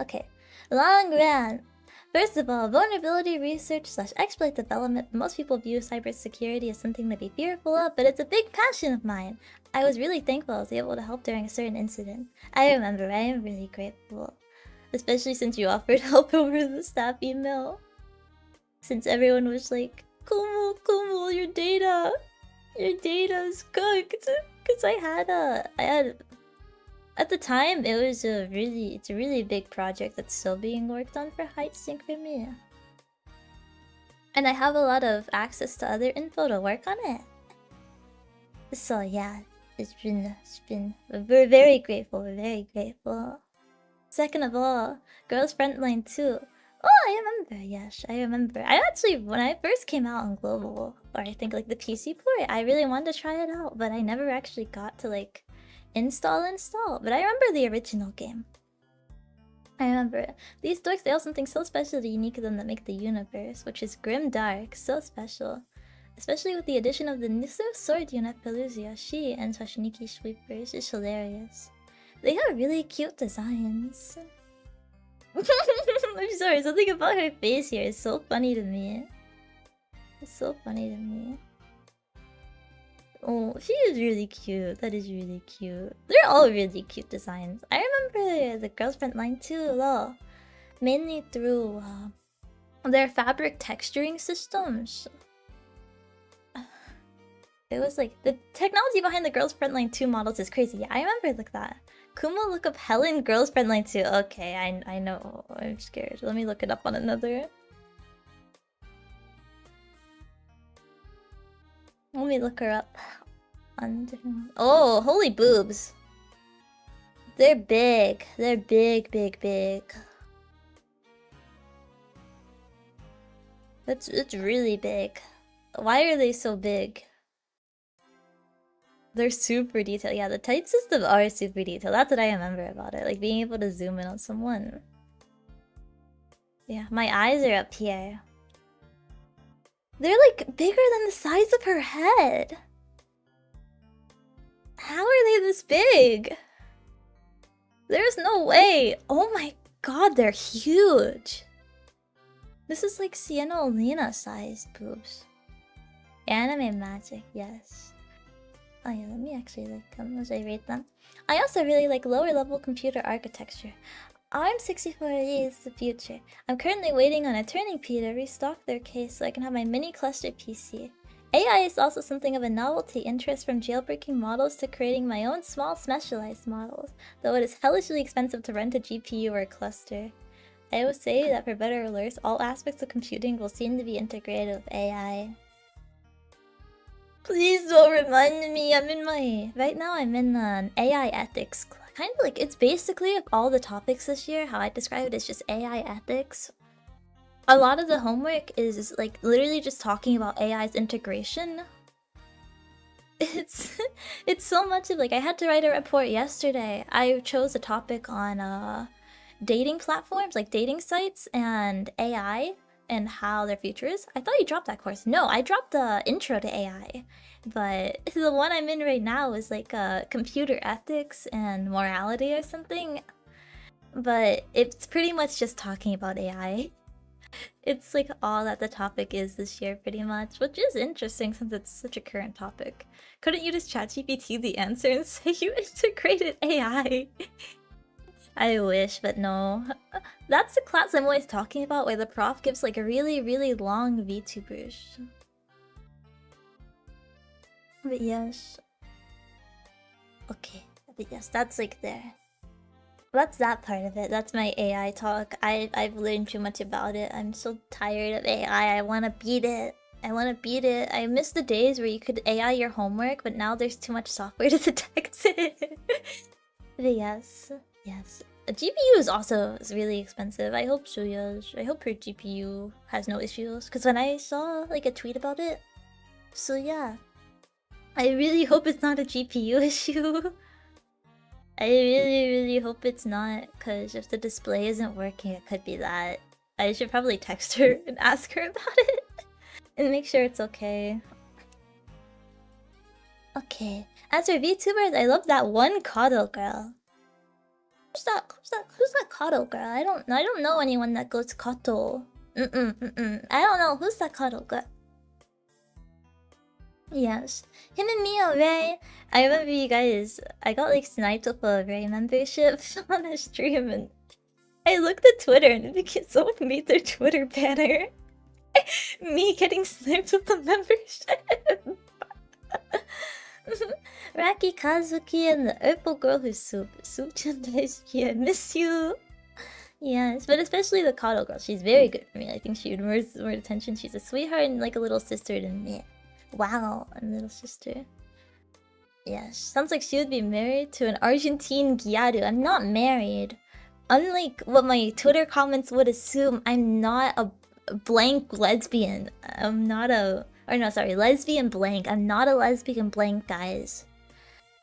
Okay. Long rant. First of all, vulnerability research / exploit development. Most people view cybersecurity as something to be fearful of, but it's a big passion of mine. I was really thankful I was able to help during a certain incident. I remember, I am really grateful. Especially since you offered help over the staff email. Since everyone was like, Kumu, your data is cooked. Cause I had at the time it's a really big project that's still being worked on for HeartSync for me. And I have a lot of access to other info to work on it. So yeah, we're very grateful, Second of all, Girls Frontline 2. Oh, I remember, yes, I remember. I actually, when I first came out on Global, or I think like the PC port, I really wanted to try it out, but I never actually got to like install. But I remember the original game. I remember it. These dorks, they have something so special and unique to them that make the universe, which is grim dark, so special. Especially with the addition of the Nisu Sword unit Pelusia, she and Sashiniki Sweepers is hilarious. They have really cute designs. I'm sorry, something about her face here is so funny to me. Oh, she is really cute. That is really cute. They're all really cute designs. I remember the Girls Frontline too, though. Mainly through their fabric texturing systems. It was like, the technology behind the Girls Frontline 2 models is crazy. Yeah, I remember like that. Kumu look up Helen girls friendly too. Okay, I know. I'm scared. Let me look it up on another. Let me look her up. Oh, holy boobs. They're big. They're big, big, big. It's really big. Why are they so big? They're super detailed. Yeah, the type system are super detailed. That's what I remember about it. Like being able to zoom in on someone. Yeah, my eyes are up here. They're like bigger than the size of her head. How are they this big? There's no way. Oh my god, they're huge. This is like Sienna Olena sized boobs. Anime magic, yes. Oh yeah, let me actually like them as I rate them. I also really like lower level computer architecture. ARM64 is the future. I'm currently waiting on Eternity P to restock their case so I can have my mini cluster PC. AI is also something of a novelty interest from jailbreaking models to creating my own small specialized models, though it is hellishly expensive to rent a GPU or a cluster. I will say that for better or worse, all aspects of computing will seem to be integrated with AI. Please don't remind me, right now I'm in an AI ethics class. Kind of like, it's basically all the topics this year, how I describe it is just AI ethics. A lot of the homework is like literally just talking about AI's integration. It's so much of like, I had to write a report yesterday. I chose a topic on dating platforms, like dating sites and AI and how their future is. I thought you dropped that course. No, I dropped the intro to AI. But the one I'm in right now is like computer ethics and morality or something. But it's pretty much just talking about AI. It's like all that the topic is this year pretty much, which is interesting since it's such a current topic. Couldn't you just ChatGPT the answer and say you integrated AI? I wish, but no. That's the class I'm always talking about where the prof gives like a really, really long VTubers. But yes. Okay, but yes, that's like there. That's that part of it. That's my AI talk. I've learned too much about it. I'm so tired of AI. I want to beat it. I want to beat it. I miss the days where you could AI your homework, but now there's too much software to detect it. But yes, yes. A GPU is also really expensive. I hope I hope her GPU has no issues. Because when I saw like a tweet about it, so yeah. I really hope it's not a GPU issue. I really, really hope it's not, because if the display isn't working, it could be that. I should probably text her and ask her about it. And make sure it's okay. Okay. As for VTubers, I love that one Cottou girl. Who's that Cottou girl? I don't know anyone that goes Cottou. I don't know. Who's that Cottou girl? Yes. Him and me are Ray. I remember you guys, I got like sniped with a Ray membership on a stream and I looked at Twitter and someone made their Twitter banner. Me getting sniped with the membership. Raki Kazuki and the Purple Girl who's Soup Chandaisuki, I miss you. Yes, but especially the Cottou girl. She's very good for me. I think she would more attention. She's a sweetheart and like a little sister to me. Wow, a little sister. Yes, sounds like she would be married to an Argentine Gyaru. I'm not married. Unlike what my Twitter comments would assume, I'm not a blank lesbian. I'm not a... Or no, sorry, lesbian blank. I'm not a lesbian blank, guys.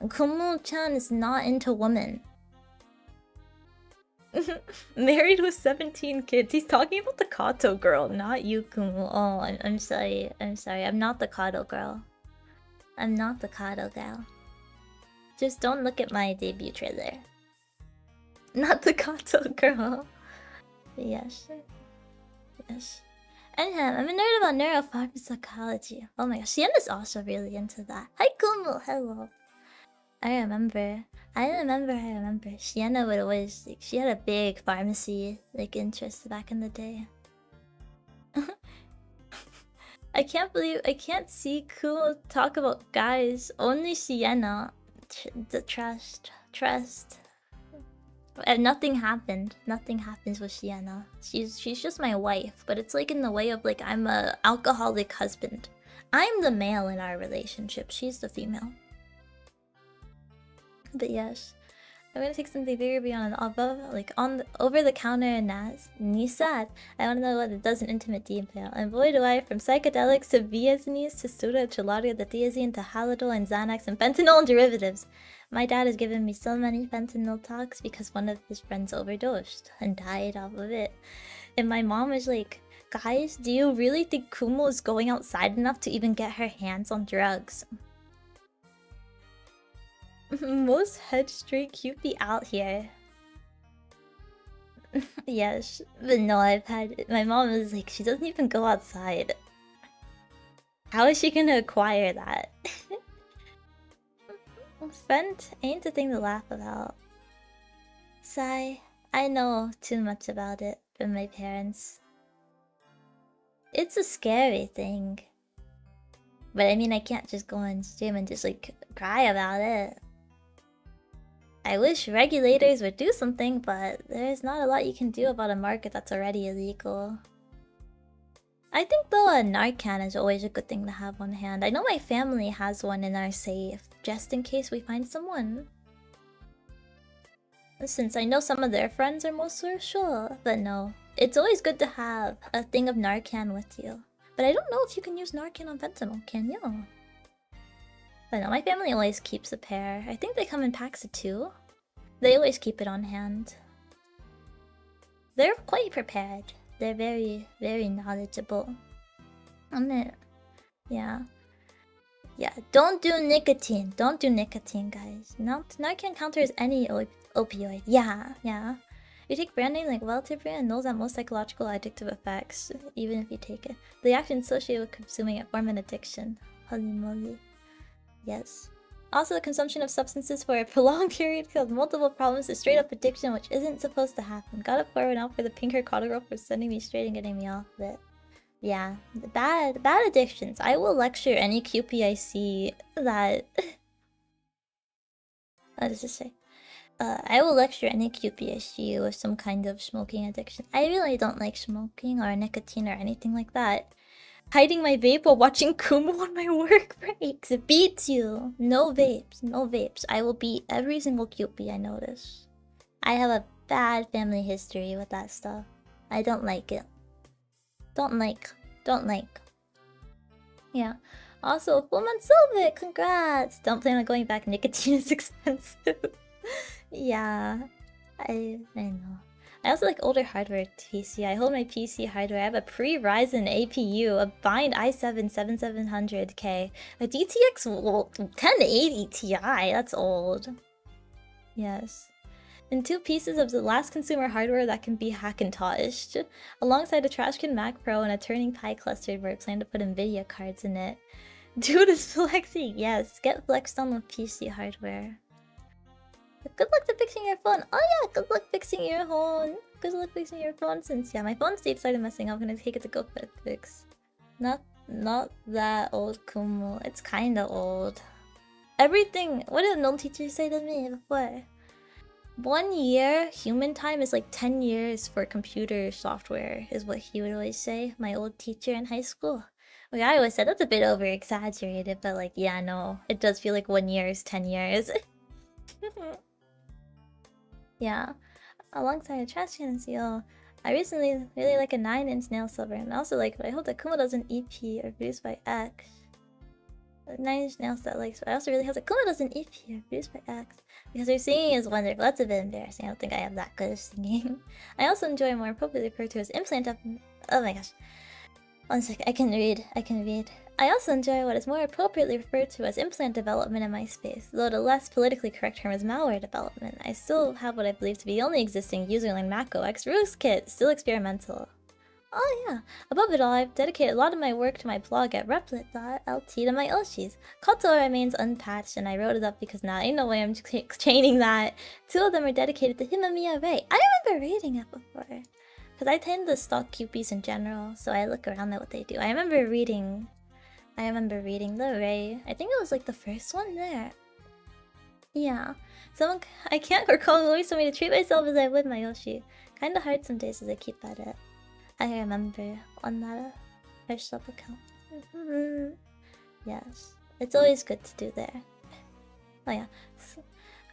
Kumu-chan is not into women. Married with 17 kids. He's talking about the Cottou girl, not you, Kumu. Oh, I'm sorry. I'm sorry. I'm not the Cottou girl. I'm not the Cottou girl. Just don't look at my debut trailer. Not the Cottou girl. But yes. Yes. Anyhow, I'm a nerd about neuropharmacology. Oh my gosh, Sienna's also really into that. Hi Kumu, hello. I remember. Sienna would always like, she had a big pharmacy like interest back in the day. I can't see Kumu talk about guys. Only Sienna. The trust. Nothing happened. Nothing happens with Sienna. She's just my wife, but it's like in the way of like I'm a alcoholic husband. I'm the male in our relationship. She's the female. But yes, I'm gonna take something bigger beyond above, like on the, over the counter and Naz. Nisad. I wanna know what it does in intimate detail. And boy do I, from psychedelics to Viazines to Sura to Lauria to Thiazine to Halidol and Xanax and fentanyl and derivatives. My dad has given me so many fentanyl talks because one of his friends overdosed and died off of it. And my mom was like, guys, do you really think Kumu is going outside enough to even get her hands on drugs? Most head-straight Cupii out here. Yes, but no, I've had... My mom was like, she doesn't even go outside. How is she gonna acquire that? Friend ain't the thing to laugh about. Sigh. I know too much about it from my parents. It's a scary thing. But I mean, I can't just go on stream and just like cry about it. I wish regulators would do something, but there's not a lot you can do about a market that's already illegal. I think though a Narcan is always a good thing to have on hand. I know my family has one in our safe, just in case we find someone. Since I know some of their friends are more social, but no. It's always good to have a thing of Narcan with you. But I don't know if you can use Narcan on fentanyl, can you? But no, my family always keeps a pair. I think they come in packs of 2. They always keep it on hand. They're quite prepared. They're very, very knowledgeable on it. Yeah. Yeah, don't do nicotine. Don't do nicotine, guys. Narcan counters any opioid. Yeah. You take brand name like Welltipria and knows that most psychological addictive effects, even if you take it. The actions associated with consuming it form an addiction. Holy moly. Yes. Also, the consumption of substances for a prolonged period caused multiple problems to straight up addiction, which isn't supposed to happen. Gotta pour one out for the pink-haired Cottou girl for sending me straight and getting me off of it. Yeah, bad addictions. I will lecture any Cupii I see that... What does it say? I will lecture any Cupii I see with some kind of smoking addiction. I really don't like smoking or nicotine or anything like that. Hiding my vape while watching Kumu on my work breaks. It beats you. No vapes. No vapes. I will beat every single Cupii I notice. I have a bad family history with that stuff. I don't like it. Don't like. Yeah. Also, full month Silvic, congrats! Don't plan on going back. Nicotine is expensive. Yeah. I know. I also like older hardware PC. I hold my PC hardware. I have a pre-Ryzen APU, a Bind i7-7700K, a DTX 1080 Ti. That's old. Yes. And 2 pieces of the last consumer hardware that can be Hackintoshed, alongside a Trashcan Mac Pro and a Turning Pi cluster where I plan to put Nvidia cards in it. Dude is flexing. Yes, get flexed on with PC hardware. Good luck to fixing your phone. Oh yeah, good luck fixing your phone. Good luck fixing your phone since, yeah, my phone state started messing up. I'm gonna take it to go fix. Not that old, Kumu. It's kinda old. Everything, what did an old teacher say to me before? 1 year human time is like 10 years for computer software, is what he would always say, my old teacher in high school. Like I always said, that's a bit over exaggerated, but like, yeah, no, it does feel like 1 year is 10 years. Yeah, alongside a trash can and seal. I recently really like a 9-inch nail silver, and also like, but I hope that Kumu doesn't EP or produced by X. A 9-inch nail set likes, but I also really hope that Kumu doesn't EP or produced by X. Because her singing is wonderful. That's a bit embarrassing. I don't think I have that good of singing. I also enjoy more appropriately referred to as implant up. Oh my gosh. 1 second, I can read. I also enjoy what is more appropriately referred to as implant development in my space, though the less politically correct term is malware development. I still have what I believe to be the only existing userland macOS rootkit, still experimental. Oh yeah, above it all, I've dedicated a lot of my work to my blog at replit.lt to my Oshis. Cottou remains unpatched, and I wrote it up because now ain't no way I'm chaining that. 2 of them are dedicated to Himamiya Ray. I remember reading it before. Because I tend to stalk Cupies in general, so I look around at what they do. I remember reading the Ray. I think it was like the first one there. Yeah. I can't recall the voice told me to treat myself as I would my Yoshi. Kinda hard some days as I keep at it. I remember on that her sub account. Yes. It's always good to do there. Oh yeah.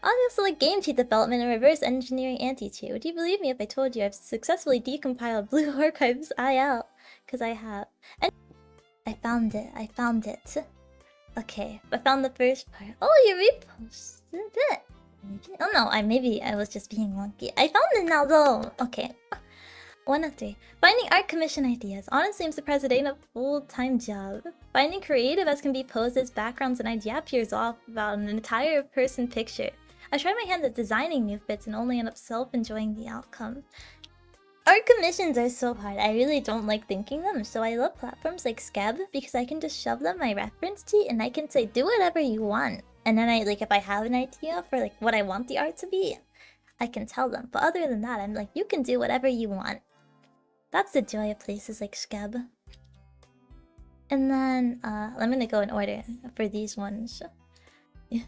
I also like game cheat development and reverse engineering anti-cheat. Would you believe me if I told you I've successfully decompiled Blue Archives IL? Because I have. And I found it. Okay, I found the first part. Oh, you reposted it. Oh no, maybe I was just being wonky. I found it now though. Okay. 1 of 3. Finding art commission ideas. Honestly, I'm surprised it ain't a full-time job. Finding creative as can be posed as backgrounds and I'd yap years off about an entire person picture. I tried my hand at designing new fits and only end up self-enjoying the outcome. Art commissions are so hard. I really don't like thinking them, so I love platforms like Scab because I can just shove them my reference sheet and I can say do whatever you want. And then if I have an idea for what I want the art to be, I can tell them. But other than that, I'm like, you can do whatever you want. That's the joy of places like Scab. And then I'm gonna go in order for these ones. Yeah.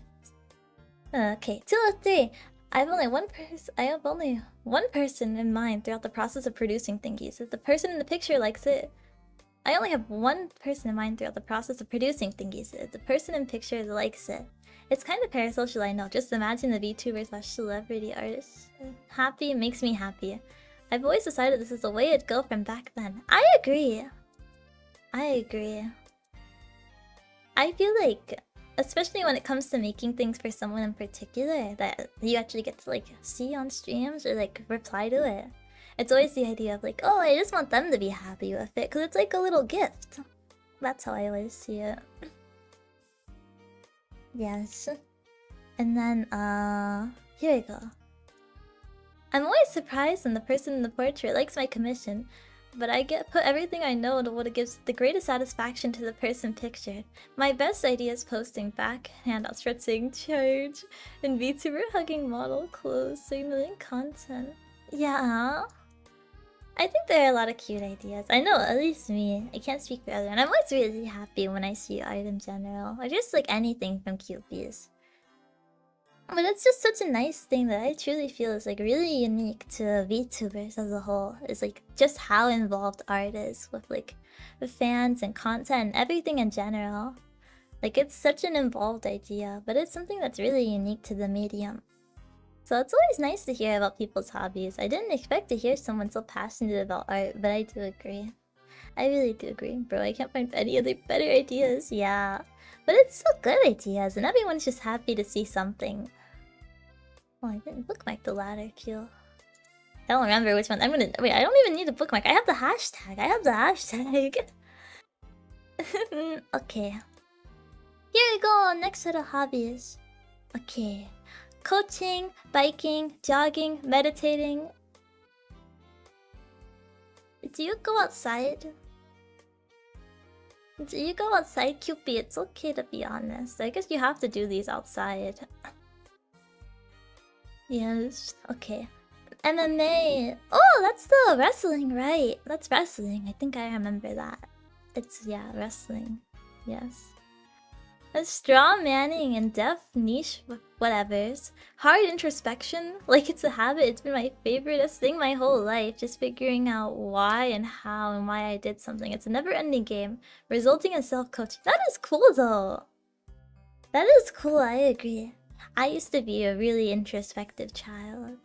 Okay, 2 of 3. I have only one person in mind throughout the process of producing thingies. If the person in the picture likes it, I only have one person in mind throughout the process of producing thingies. If the person in picture likes it. It's kind of parasocial, I know. Just imagine the VTuber/celebrity artist. Happy makes me happy. I've always decided this is the way it'd go from back then. I agree. I feel like, especially when it comes to making things for someone in particular that you actually get to see on streams or reply to it. It's always the idea of oh, I just want them to be happy with it because it's like a little gift. That's how I always see it. Yes. And then, here we go. I'm always surprised when the person in the portrait likes my commission, but I put everything I know into what gives the greatest satisfaction to the person pictured. My best idea is posting back handouts for saying charge and VTuber hugging model clothes, signaling content. Yeah. I think there are a lot of cute ideas. I know, at least me. I can't speak for everyone. I'm always really happy when I see art in general, or just anything from Cupies. But it's just such a nice thing that I truly feel is really unique to VTubers as a whole. Is just how involved art is with the fans and content and everything in general. It's such an involved idea, but it's something that's really unique to the medium. So it's always nice to hear about people's hobbies. I didn't expect to hear someone so passionate about art, but I do agree. I really do agree, bro. I can't find any other better ideas. Yeah. But it's so good ideas, and everyone's just happy to see something. Oh, I didn't bookmark the ladder queue. I don't remember which one. Wait, I don't even need a bookmark. I have the hashtag. Okay. Here we go. Next set of hobbies. Okay. Coaching, biking, jogging, meditating. Do you go outside? Cupii? It's okay to be honest. I guess you have to do these outside. Yes, okay. MMA. Oh, that's the wrestling, right? That's wrestling. I think I remember that. Yeah, wrestling. Yes. A straw manning and deaf niche whatevers. Hard introspection. It's a habit. It's been my favoriteest thing my whole life. Just figuring out why and how and why I did something. It's a never-ending game. Resulting in self-coaching. That is cool though. That is cool, I agree. I used to be a really introspective child.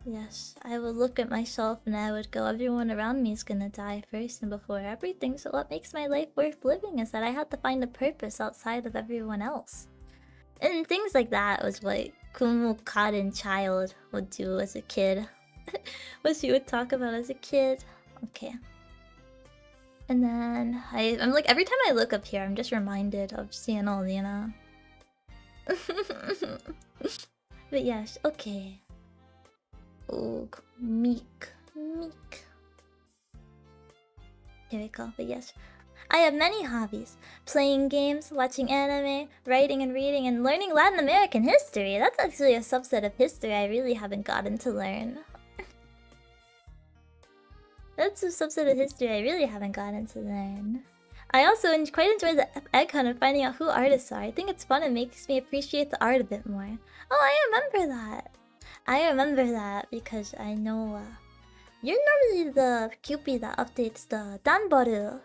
Yes, I would look at myself and I would go, everyone around me is gonna die first and before everything, so what makes my life worth living is that I had to find a purpose outside of everyone else. And things like that was what Kumu cotton child would do as a kid. What she would talk about as a kid. Okay. And then I'm every time I look up here, I'm just reminded of Cianolina. But yes, okay. Oh, meek. Here we go, but yes. I have many hobbies. Playing games, watching anime, writing and reading, and learning Latin American history. That's actually a subset of history I really haven't gotten to learn. That's a subset of history I really haven't gotten to learn. I also quite enjoy the egg hunt and finding out who artists are. I think it's fun and makes me appreciate the art a bit more. Oh, I remember that. I remember that because I know you're normally the Cupii that updates the Danboru.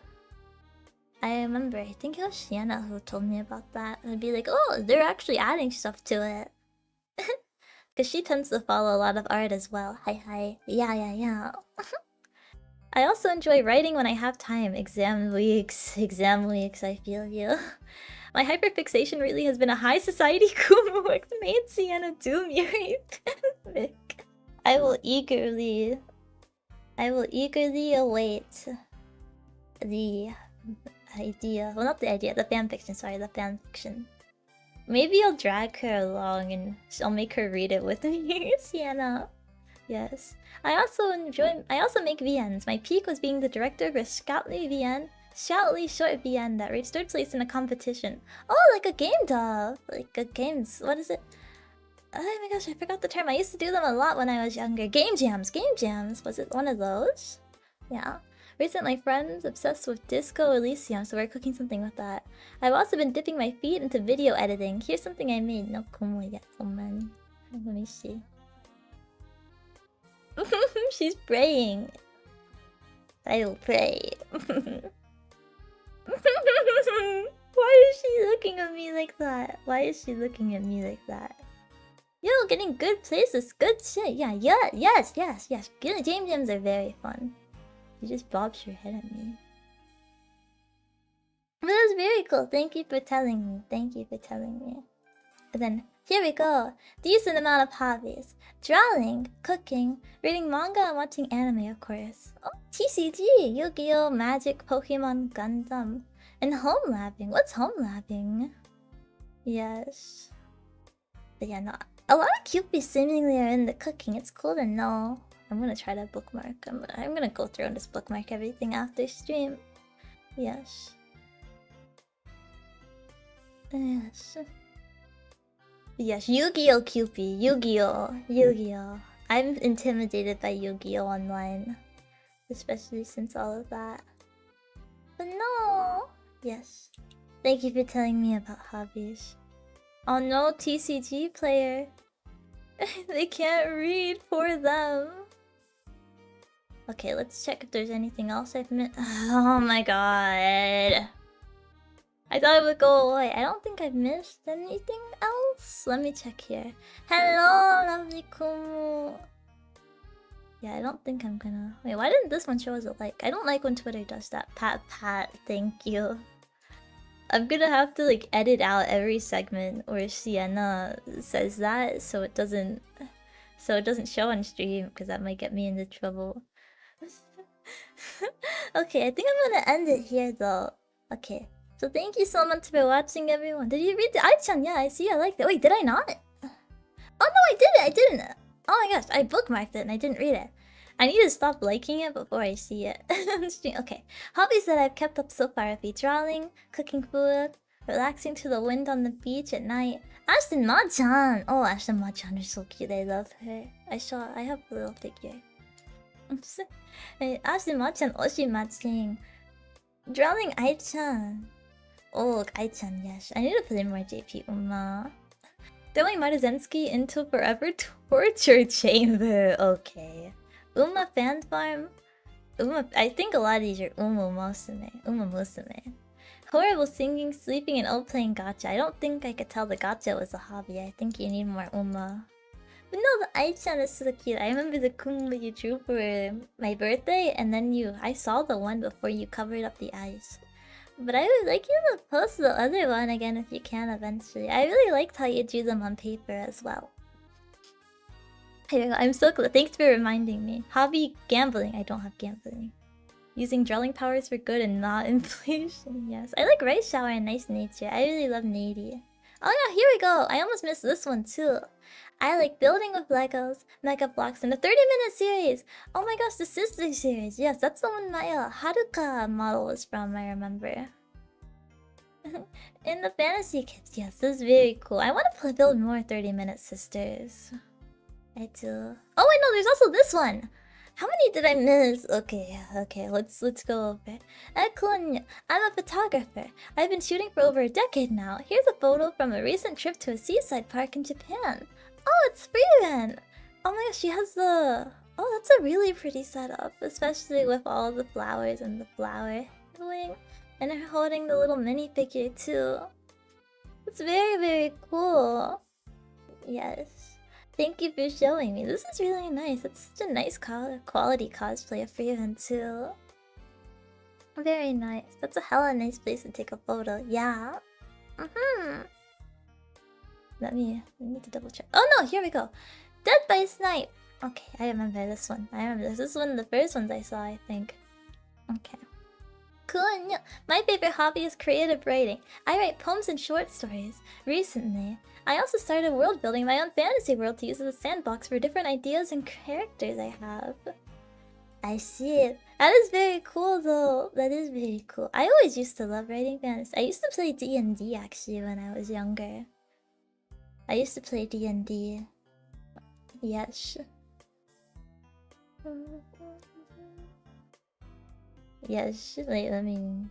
I remember, I think it was Sienna who told me about that. I'd be like, oh, they're actually adding stuff to it. Because she tends to follow a lot of art as well. Hi. Yeah. I also enjoy writing when I have time. Exam weeks, I feel you. My hyperfixation really has been a high society Kumu made Sienna do me. I will eagerly await the idea. Well, not the idea, the fanfiction, sorry, the fanfiction. Maybe I'll drag her along and I'll make her read it with me, Sienna. Yes. I also make VNs. My peak was being the director of a Shoutly short VN that reached third place in a competition. Oh, like a game dub. Like a games, what is it? Oh my gosh, I forgot the term. I used to do them a lot when I was younger. Game jams. Was it one of those? Yeah. Recently, friends obsessed with Disco Elysium, so we're cooking something with that. I've also been dipping my feet into video editing. Here's something I made. No Kumu yet, man. Let me see. She's praying. I will pray. Why is she looking at me like that? Yo, getting good places, good shit. Yes. Good game jams are very fun. You just bobbed your head at me. But it was very cool. Thank you for telling me. And then, here we go. Decent amount of hobbies. Drawing, cooking, reading manga and watching anime, of course. Oh, TCG, Yu-Gi-Oh! Magic, Pokemon, Gundam. And home labbing. What's home labbing? Yes. But yeah, no. A lot of Cupii seemingly are in the cooking. It's cool to know. I'm gonna try to bookmark. I'm gonna go through and just bookmark everything after stream. Yes. Yes, Yu-Gi-Oh! Cupii. Yu-Gi-Oh! I'm intimidated by Yu-Gi-Oh! Online. Especially since all of that. But no! Yes. Thank you for telling me about hobbies. Oh no, TCG player. They can't read for them. Okay, let's check if there's anything else I've missed. Oh my god. I thought it would go away. I don't think I've missed anything else. Let me check here. Hello, lovely Kumu. Yeah, I don't think I'm gonna... Wait, why didn't this one show as a like? I don't like when Twitter does that. Pat, thank you. I'm gonna have to like edit out every segment where Sienna says that so it doesn't show on stream because that might get me into trouble. Okay, I think I'm gonna end it here though. Okay, so thank you so much for watching, everyone. Did you read the Ai-chan? Yeah, I see. I like that. Wait, did I not? Oh no, I didn't. Oh my gosh, I bookmarked it and I didn't read it. I need to stop liking it before I see it. Okay, hobbies that I've kept up so far would be drawing, cooking food, relaxing to the wind on the beach at night. Ashton Ma-chan! Oh, Ashton Ma-chan is so cute. I love her. I have a little figure. Ashton Ma-chan, Oshi-ma-chan. Drawing Ai-chan. Oh, Ai-chan, yes. I need to play more JP Uma. Throwing Marzensky into Forever Torture Chamber. Okay. Uma Fan Farm. I think a lot of these are Uma Musume. Horrible singing, sleeping, and all playing gacha. I don't think I could tell the gacha was a hobby. I think you need more Uma. But no, the Ai-chan is so cute. I remember the Kumu you drew for my birthday, and then I saw the one before you covered up the eyes. But I would like you to post the other one again if you can eventually. I really liked how you drew them on paper as well. Here we go. I'm so glad. Thanks for reminding me. Hobby gambling. I don't have gambling. Using drawing powers for good and not inflation. Yes. I like Rice Shower and Nice Nature. I really love Nady. Oh yeah, here we go. I almost missed this one too. I like building with Legos, Mega Blocks, and a 30-minute series. Oh my gosh, the Sister series. Yes, that's the one my Haruka model was from, I remember. In the Fantasy Kids. Yes, this is very cool. I want to build more 30-minute sisters. I do. Oh wait, no, there's also this one. How many did I miss? Okay, let's go over. Ku&You, I'm a photographer. I've been shooting for over a decade now. Here's a photo from a recent trip to a seaside park in Japan. Oh, it's Freeman! Oh my gosh, she has the... Oh, that's a really pretty setup, especially with all the flowers and the flower wing. And her holding the little minifigure too. It's very, very cool. Yes. Thank you for showing me. This is really nice. It's such a nice quality cosplay of Freeman too. Very nice. That's a hella nice place to take a photo. Yeah. Let me need to double check. Oh no, here we go. Dead by Snipe. Okay, I remember this one. I remember this. This is one of the first ones I saw, I think. Okay. Ku&You. My favorite hobby is creative writing. I write poems and short stories. Recently, I also started world building my own fantasy world to use as a sandbox for different ideas and characters I have. I see it. That is very cool though. That is very cool. I always used to love writing fantasy. I used to play D&D actually when I was younger. I used to play D&D. Yes. Yes, like, I mean...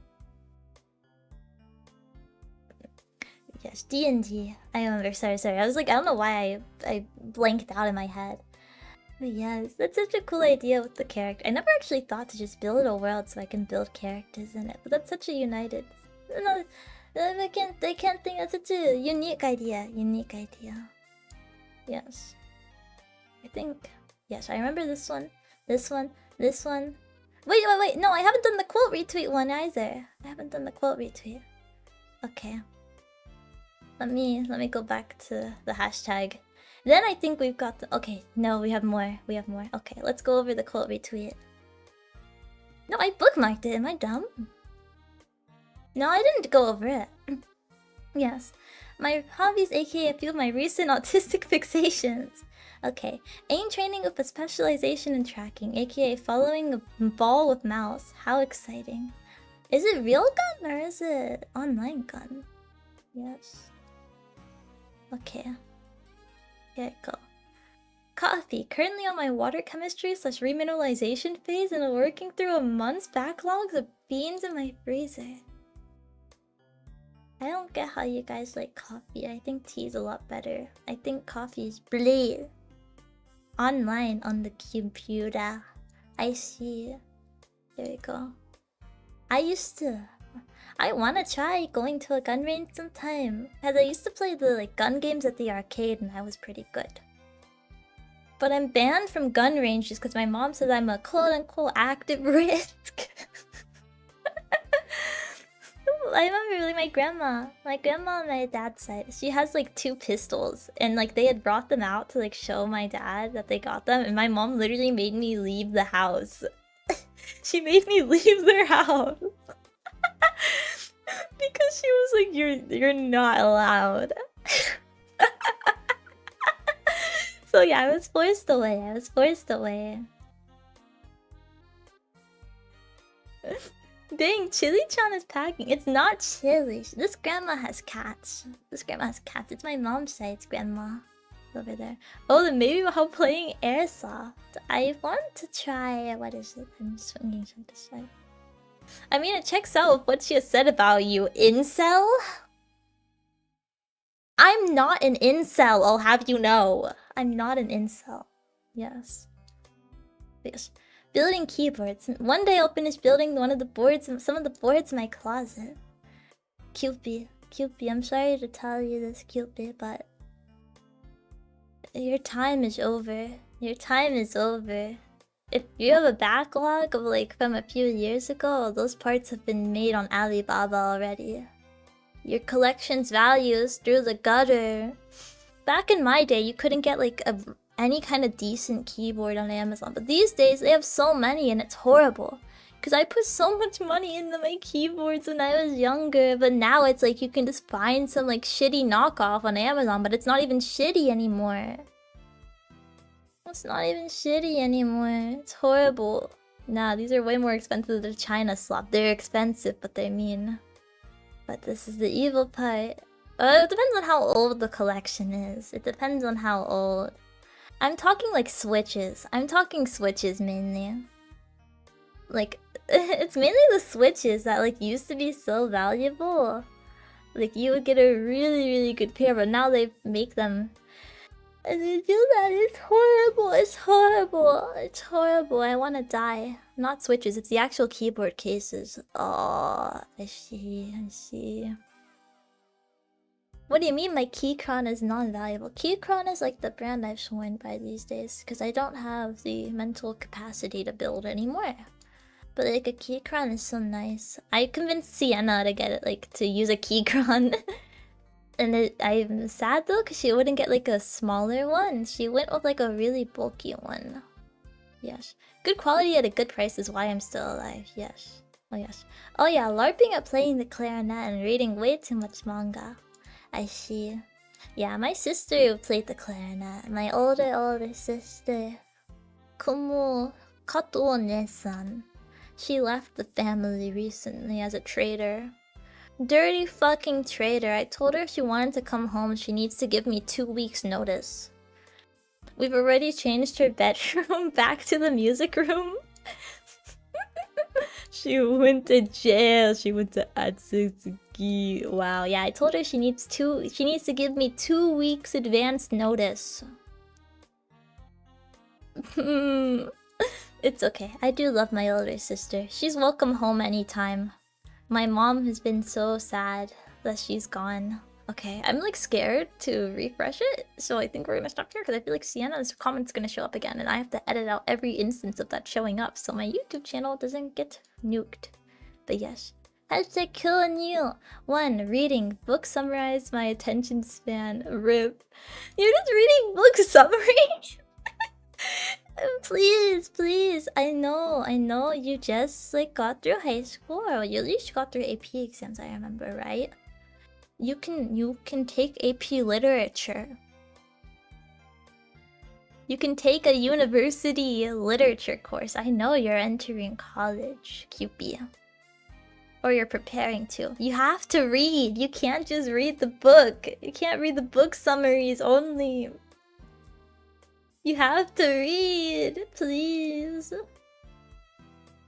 Yes, D&D. I remember, sorry. I was like, I don't know why I blanked out in my head. But yes, that's such a cool idea with the character. I never actually thought to just build a world so I can build characters in it. But that's such a united... No, I can't think that's such a unique idea. Unique idea. Yes. I think... Yes, I remember this one. This one. This one. Wait. No, I haven't done the quote retweet one either. I haven't done the quote retweet. Okay. Let me go back to the hashtag. Then I think we've got the... Okay, no, we have more. We have more. Okay, let's go over the quote retweet. No, I bookmarked it. Am I dumb? No, I didn't go over it. Yes. My hobbies, aka a few of my recent autistic fixations. Okay. Aim training with a specialization in tracking, aka following a ball with mouse. How exciting. Is it real gun or is it online gun? Yes. Okay. Here we go. Coffee. Currently on my water chemistry / remineralization phase and working through a month's backlogs of beans in my freezer. I don't get how you guys like coffee. I think tea is a lot better. I think coffee is bleh. Online on the computer. I see. There we go. I wanna try going to a gun range sometime. Cause I used to play the gun games at the arcade and I was pretty good. But I'm banned from gun ranges because my mom says I'm a quote-unquote active risk. I remember really my grandma on my dad's side, she has like 2 pistols and like they had brought them out to like show my dad that they got them and my mom literally made me leave the house. She made me leave their house. Because she was like, you're not allowed. So yeah, I was forced away. Dang, Chili-chan is packing. It's not Chili. This grandma has cats. It's my mom's side's grandma. Over there. Oh, then maybe while playing airsoft. I want to try... What is it? I'm swinging side to side. I mean, it checks out with what she has said about you. Incel? I'm not an incel, I'll have you know. I'm not an incel. Yes. Building keyboards. One day I'll finish building some of the boards in my closet. Cupii, I'm sorry to tell you this, Cupii, but your time is over. If you have a backlog of from a few years ago, those parts have been made on Alibaba already. Your collection's values through the gutter. Back in my day, you couldn't get any kind of decent keyboard on Amazon, but these days they have so many and it's horrible. Because I put so much money into my keyboards when I was younger, but now it's you can just find some shitty knockoff on Amazon, but it's not even shitty anymore. It's horrible. Nah, these are way more expensive than China slop. They're expensive, but they're mean. But this is the evil part. It depends on how old the collection is. I'm talking like switches. I'm talking switches mainly. Like, it's mainly the switches that like used to be so valuable. Like you would get a really, really good pair, but now they make them. And they do that. It's horrible. It's horrible. It's horrible. I want to die. Not switches. It's the actual keyboard cases. Oh, I see. I see. What do you mean my Keychron is non-valuable? Keychron is like the brand I've sworn by these days because I don't have the mental capacity to build anymore. But like a Keychron is so nice. I convinced Sienna to get it, like to use a Keychron. And I'm sad though because she wouldn't get like a smaller one. She went with like a really bulky one. Yes. Good quality at a good price is why I'm still alive. Yes. Oh yes. Oh yeah, LARPing at playing the clarinet and reading way too much manga. I see. Yeah, my sister played the clarinet. My older sister. Kumu, Cottou ne-san. She left the family recently as a traitor. Dirty fucking traitor. I told her if she wanted to come home, she needs to give me 2 weeks notice. We've already changed her bedroom back to the music room. She went to jail. She went to Atsuki. Wow, yeah, I told her she needs to give me 2 weeks advance notice. It's okay. I do love my older sister. She's welcome home anytime. My mom has been so sad that she's gone. Okay, I'm like scared to refresh it, so I think we're gonna stop here because I feel like Sienna's comment's gonna show up again and I have to edit out every instance of that showing up so my YouTube channel doesn't get nuked. But yes. Hashtag Ku&You. 1. Reading. Book summarized my attention span. RIP. You're just reading book summary? Please, please. I know. You just like got through high school, or you at least got through AP exams, I remember, right? You can take AP literature. You can take a university literature course. I know you're entering college, Cupii. Or you're preparing to. You have to read. You can't just read the book. You can't read the book summaries only. You have to read, please.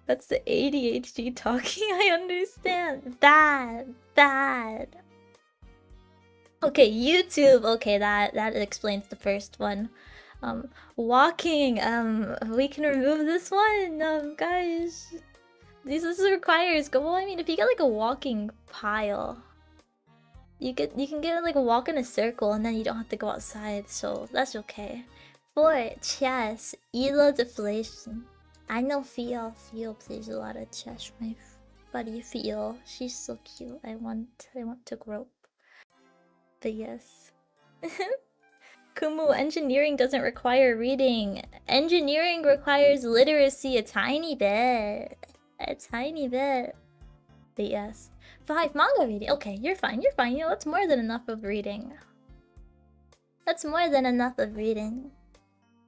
That's the ADHD talking, I understand. Bad. Okay, YouTube. Okay, that explains the first one. Walking. We can remove this one. Guys, this requires go. Well, I mean, if you get like a walking pile, you can get like a walk in a circle, and then you don't have to go outside. So that's okay. 4. Chess. Elo deflation. I know Fio plays a lot of chess. My buddy Fio. She's so cute. I want to grope. But yes. Kumu, engineering doesn't require reading. Engineering requires literacy a tiny bit. A tiny bit. But yes. 5. Manga reading. Okay, you're fine. You know, that's more than enough of reading. That's more than enough of reading.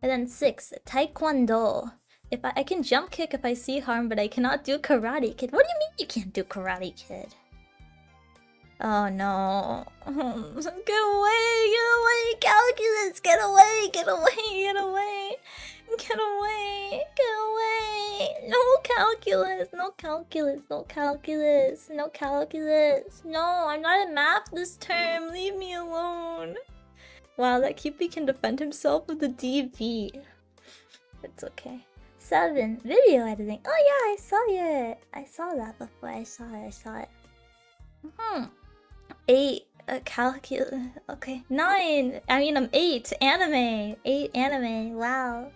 And then 6. Taekwondo. If I can jump kick if I see harm, but I cannot do Karate Kid. What do you mean you can't do Karate Kid? Oh no. Get away, calculus, get away. No calculus. No, I'm not in math this term, leave me alone. Wow, that Cupii can defend himself with a DV. It's okay. 7. Video editing. Oh yeah, I saw that before. I saw it. 8. Calculus. Okay. 9. I'm 8. Anime. 8 anime. Wow.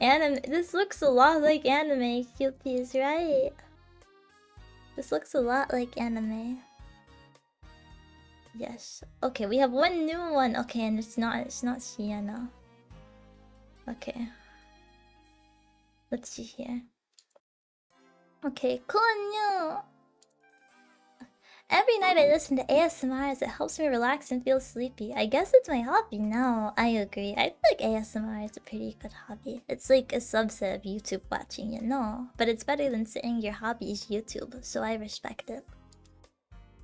Anime. This looks a lot like anime, Cupies, right? This looks a lot like anime. Yes. Okay, we have one new one. Okay, and it's not Sienna. Okay. Let's see here. Okay, Ku&You. Every night I listen to ASMR as it helps me relax and feel sleepy. I guess it's my hobby now. I agree. I feel like ASMR is a pretty good hobby. It's like a subset of YouTube watching, you know? But it's better than saying your hobby is YouTube, so I respect it.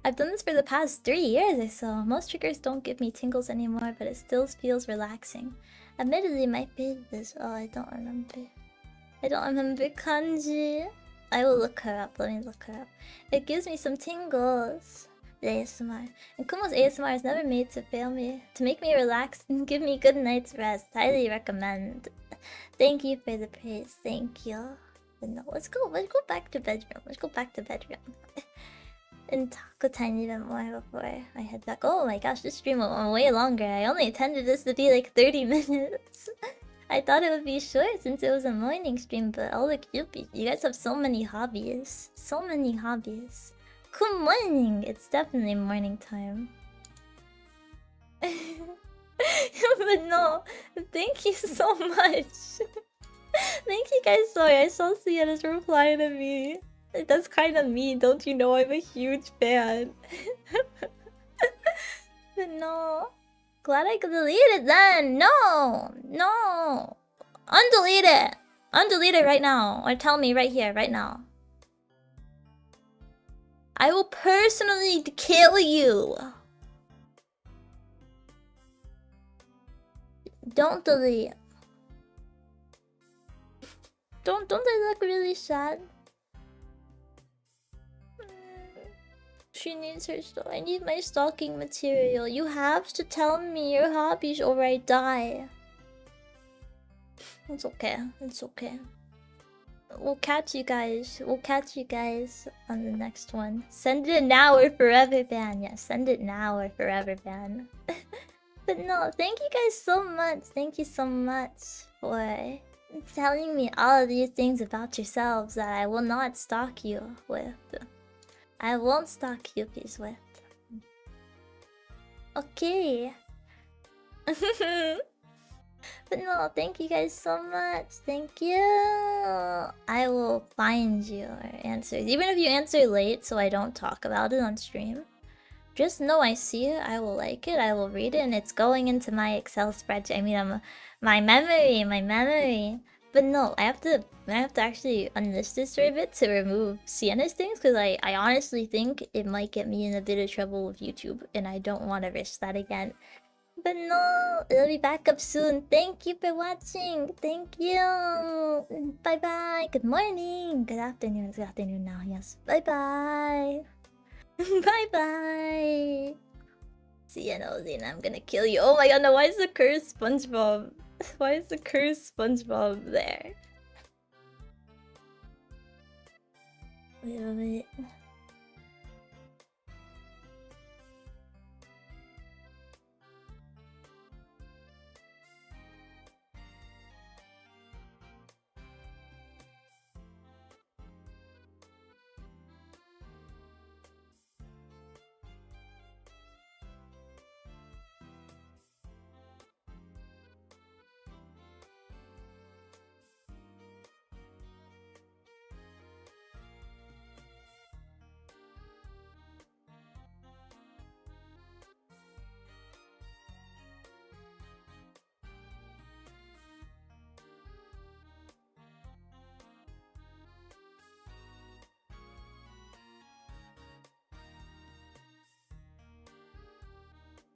I've done this for the past 3 years or so. Most triggers don't give me tingles anymore, but it still feels relaxing. Admittedly, my page is... Oh, I don't remember. I don't remember kanji. I will look her up. Let me look her up. It gives me some tingles. The ASMR. And Kumu's ASMR is never made to fail me. To make me relax and give me good night's rest. Highly recommend. Thank you for the praise. Thank you. But no, let's go back to bedroom. Let's go back to bedroom. And talk a tiny bit more before I head back. Oh my gosh, this stream went way longer. I only intended this to be like 30 minutes. I thought it would be short since it was a morning stream, but oh look, Cupii, you guys have so many hobbies. So many hobbies. Good morning! It's definitely morning time. But no, thank you so much. Thank you guys so much. I saw Sienna's reply to me. That's kind of mean, don't you know I'm a huge fan. But no. Glad I could delete it then. No! No! Undelete it! Undelete it right now. Or tell me right here, right now. I will personally kill you! Don't delete. Don't I look really sad? She needs her I need my stalking material. You have to tell me your hobbies or I die. It's okay. It's okay. We'll catch you guys. We'll catch you guys on the next one. Send it now or forever ban. Yes, send it now or forever ban. But no, thank you guys so much. Thank you so much for telling me all of these things about yourselves that I will not stalk you with. I won't stalk Cupies with. Okay. But no, thank you guys so much. Thank you. I will find your answers. Even if you answer late so I don't talk about it on stream. Just know I see it, I will like it, I will read it, and it's going into my Excel spreadsheet. I mean, my memory. But no, I have to actually unlist this for a bit to remove Sienna's things, because I honestly think it might get me in a bit of trouble with YouTube, and I don't want to risk that again. But no, it'll be back up soon. Thank you for watching. Thank you. Bye bye. Good morning. Good afternoon. It's good afternoon now. Yes. Bye bye. Bye bye. Sienna, I'm gonna kill you. Oh my god, no, why is the cursed SpongeBob? Why is the cursed SpongeBob there? Wait.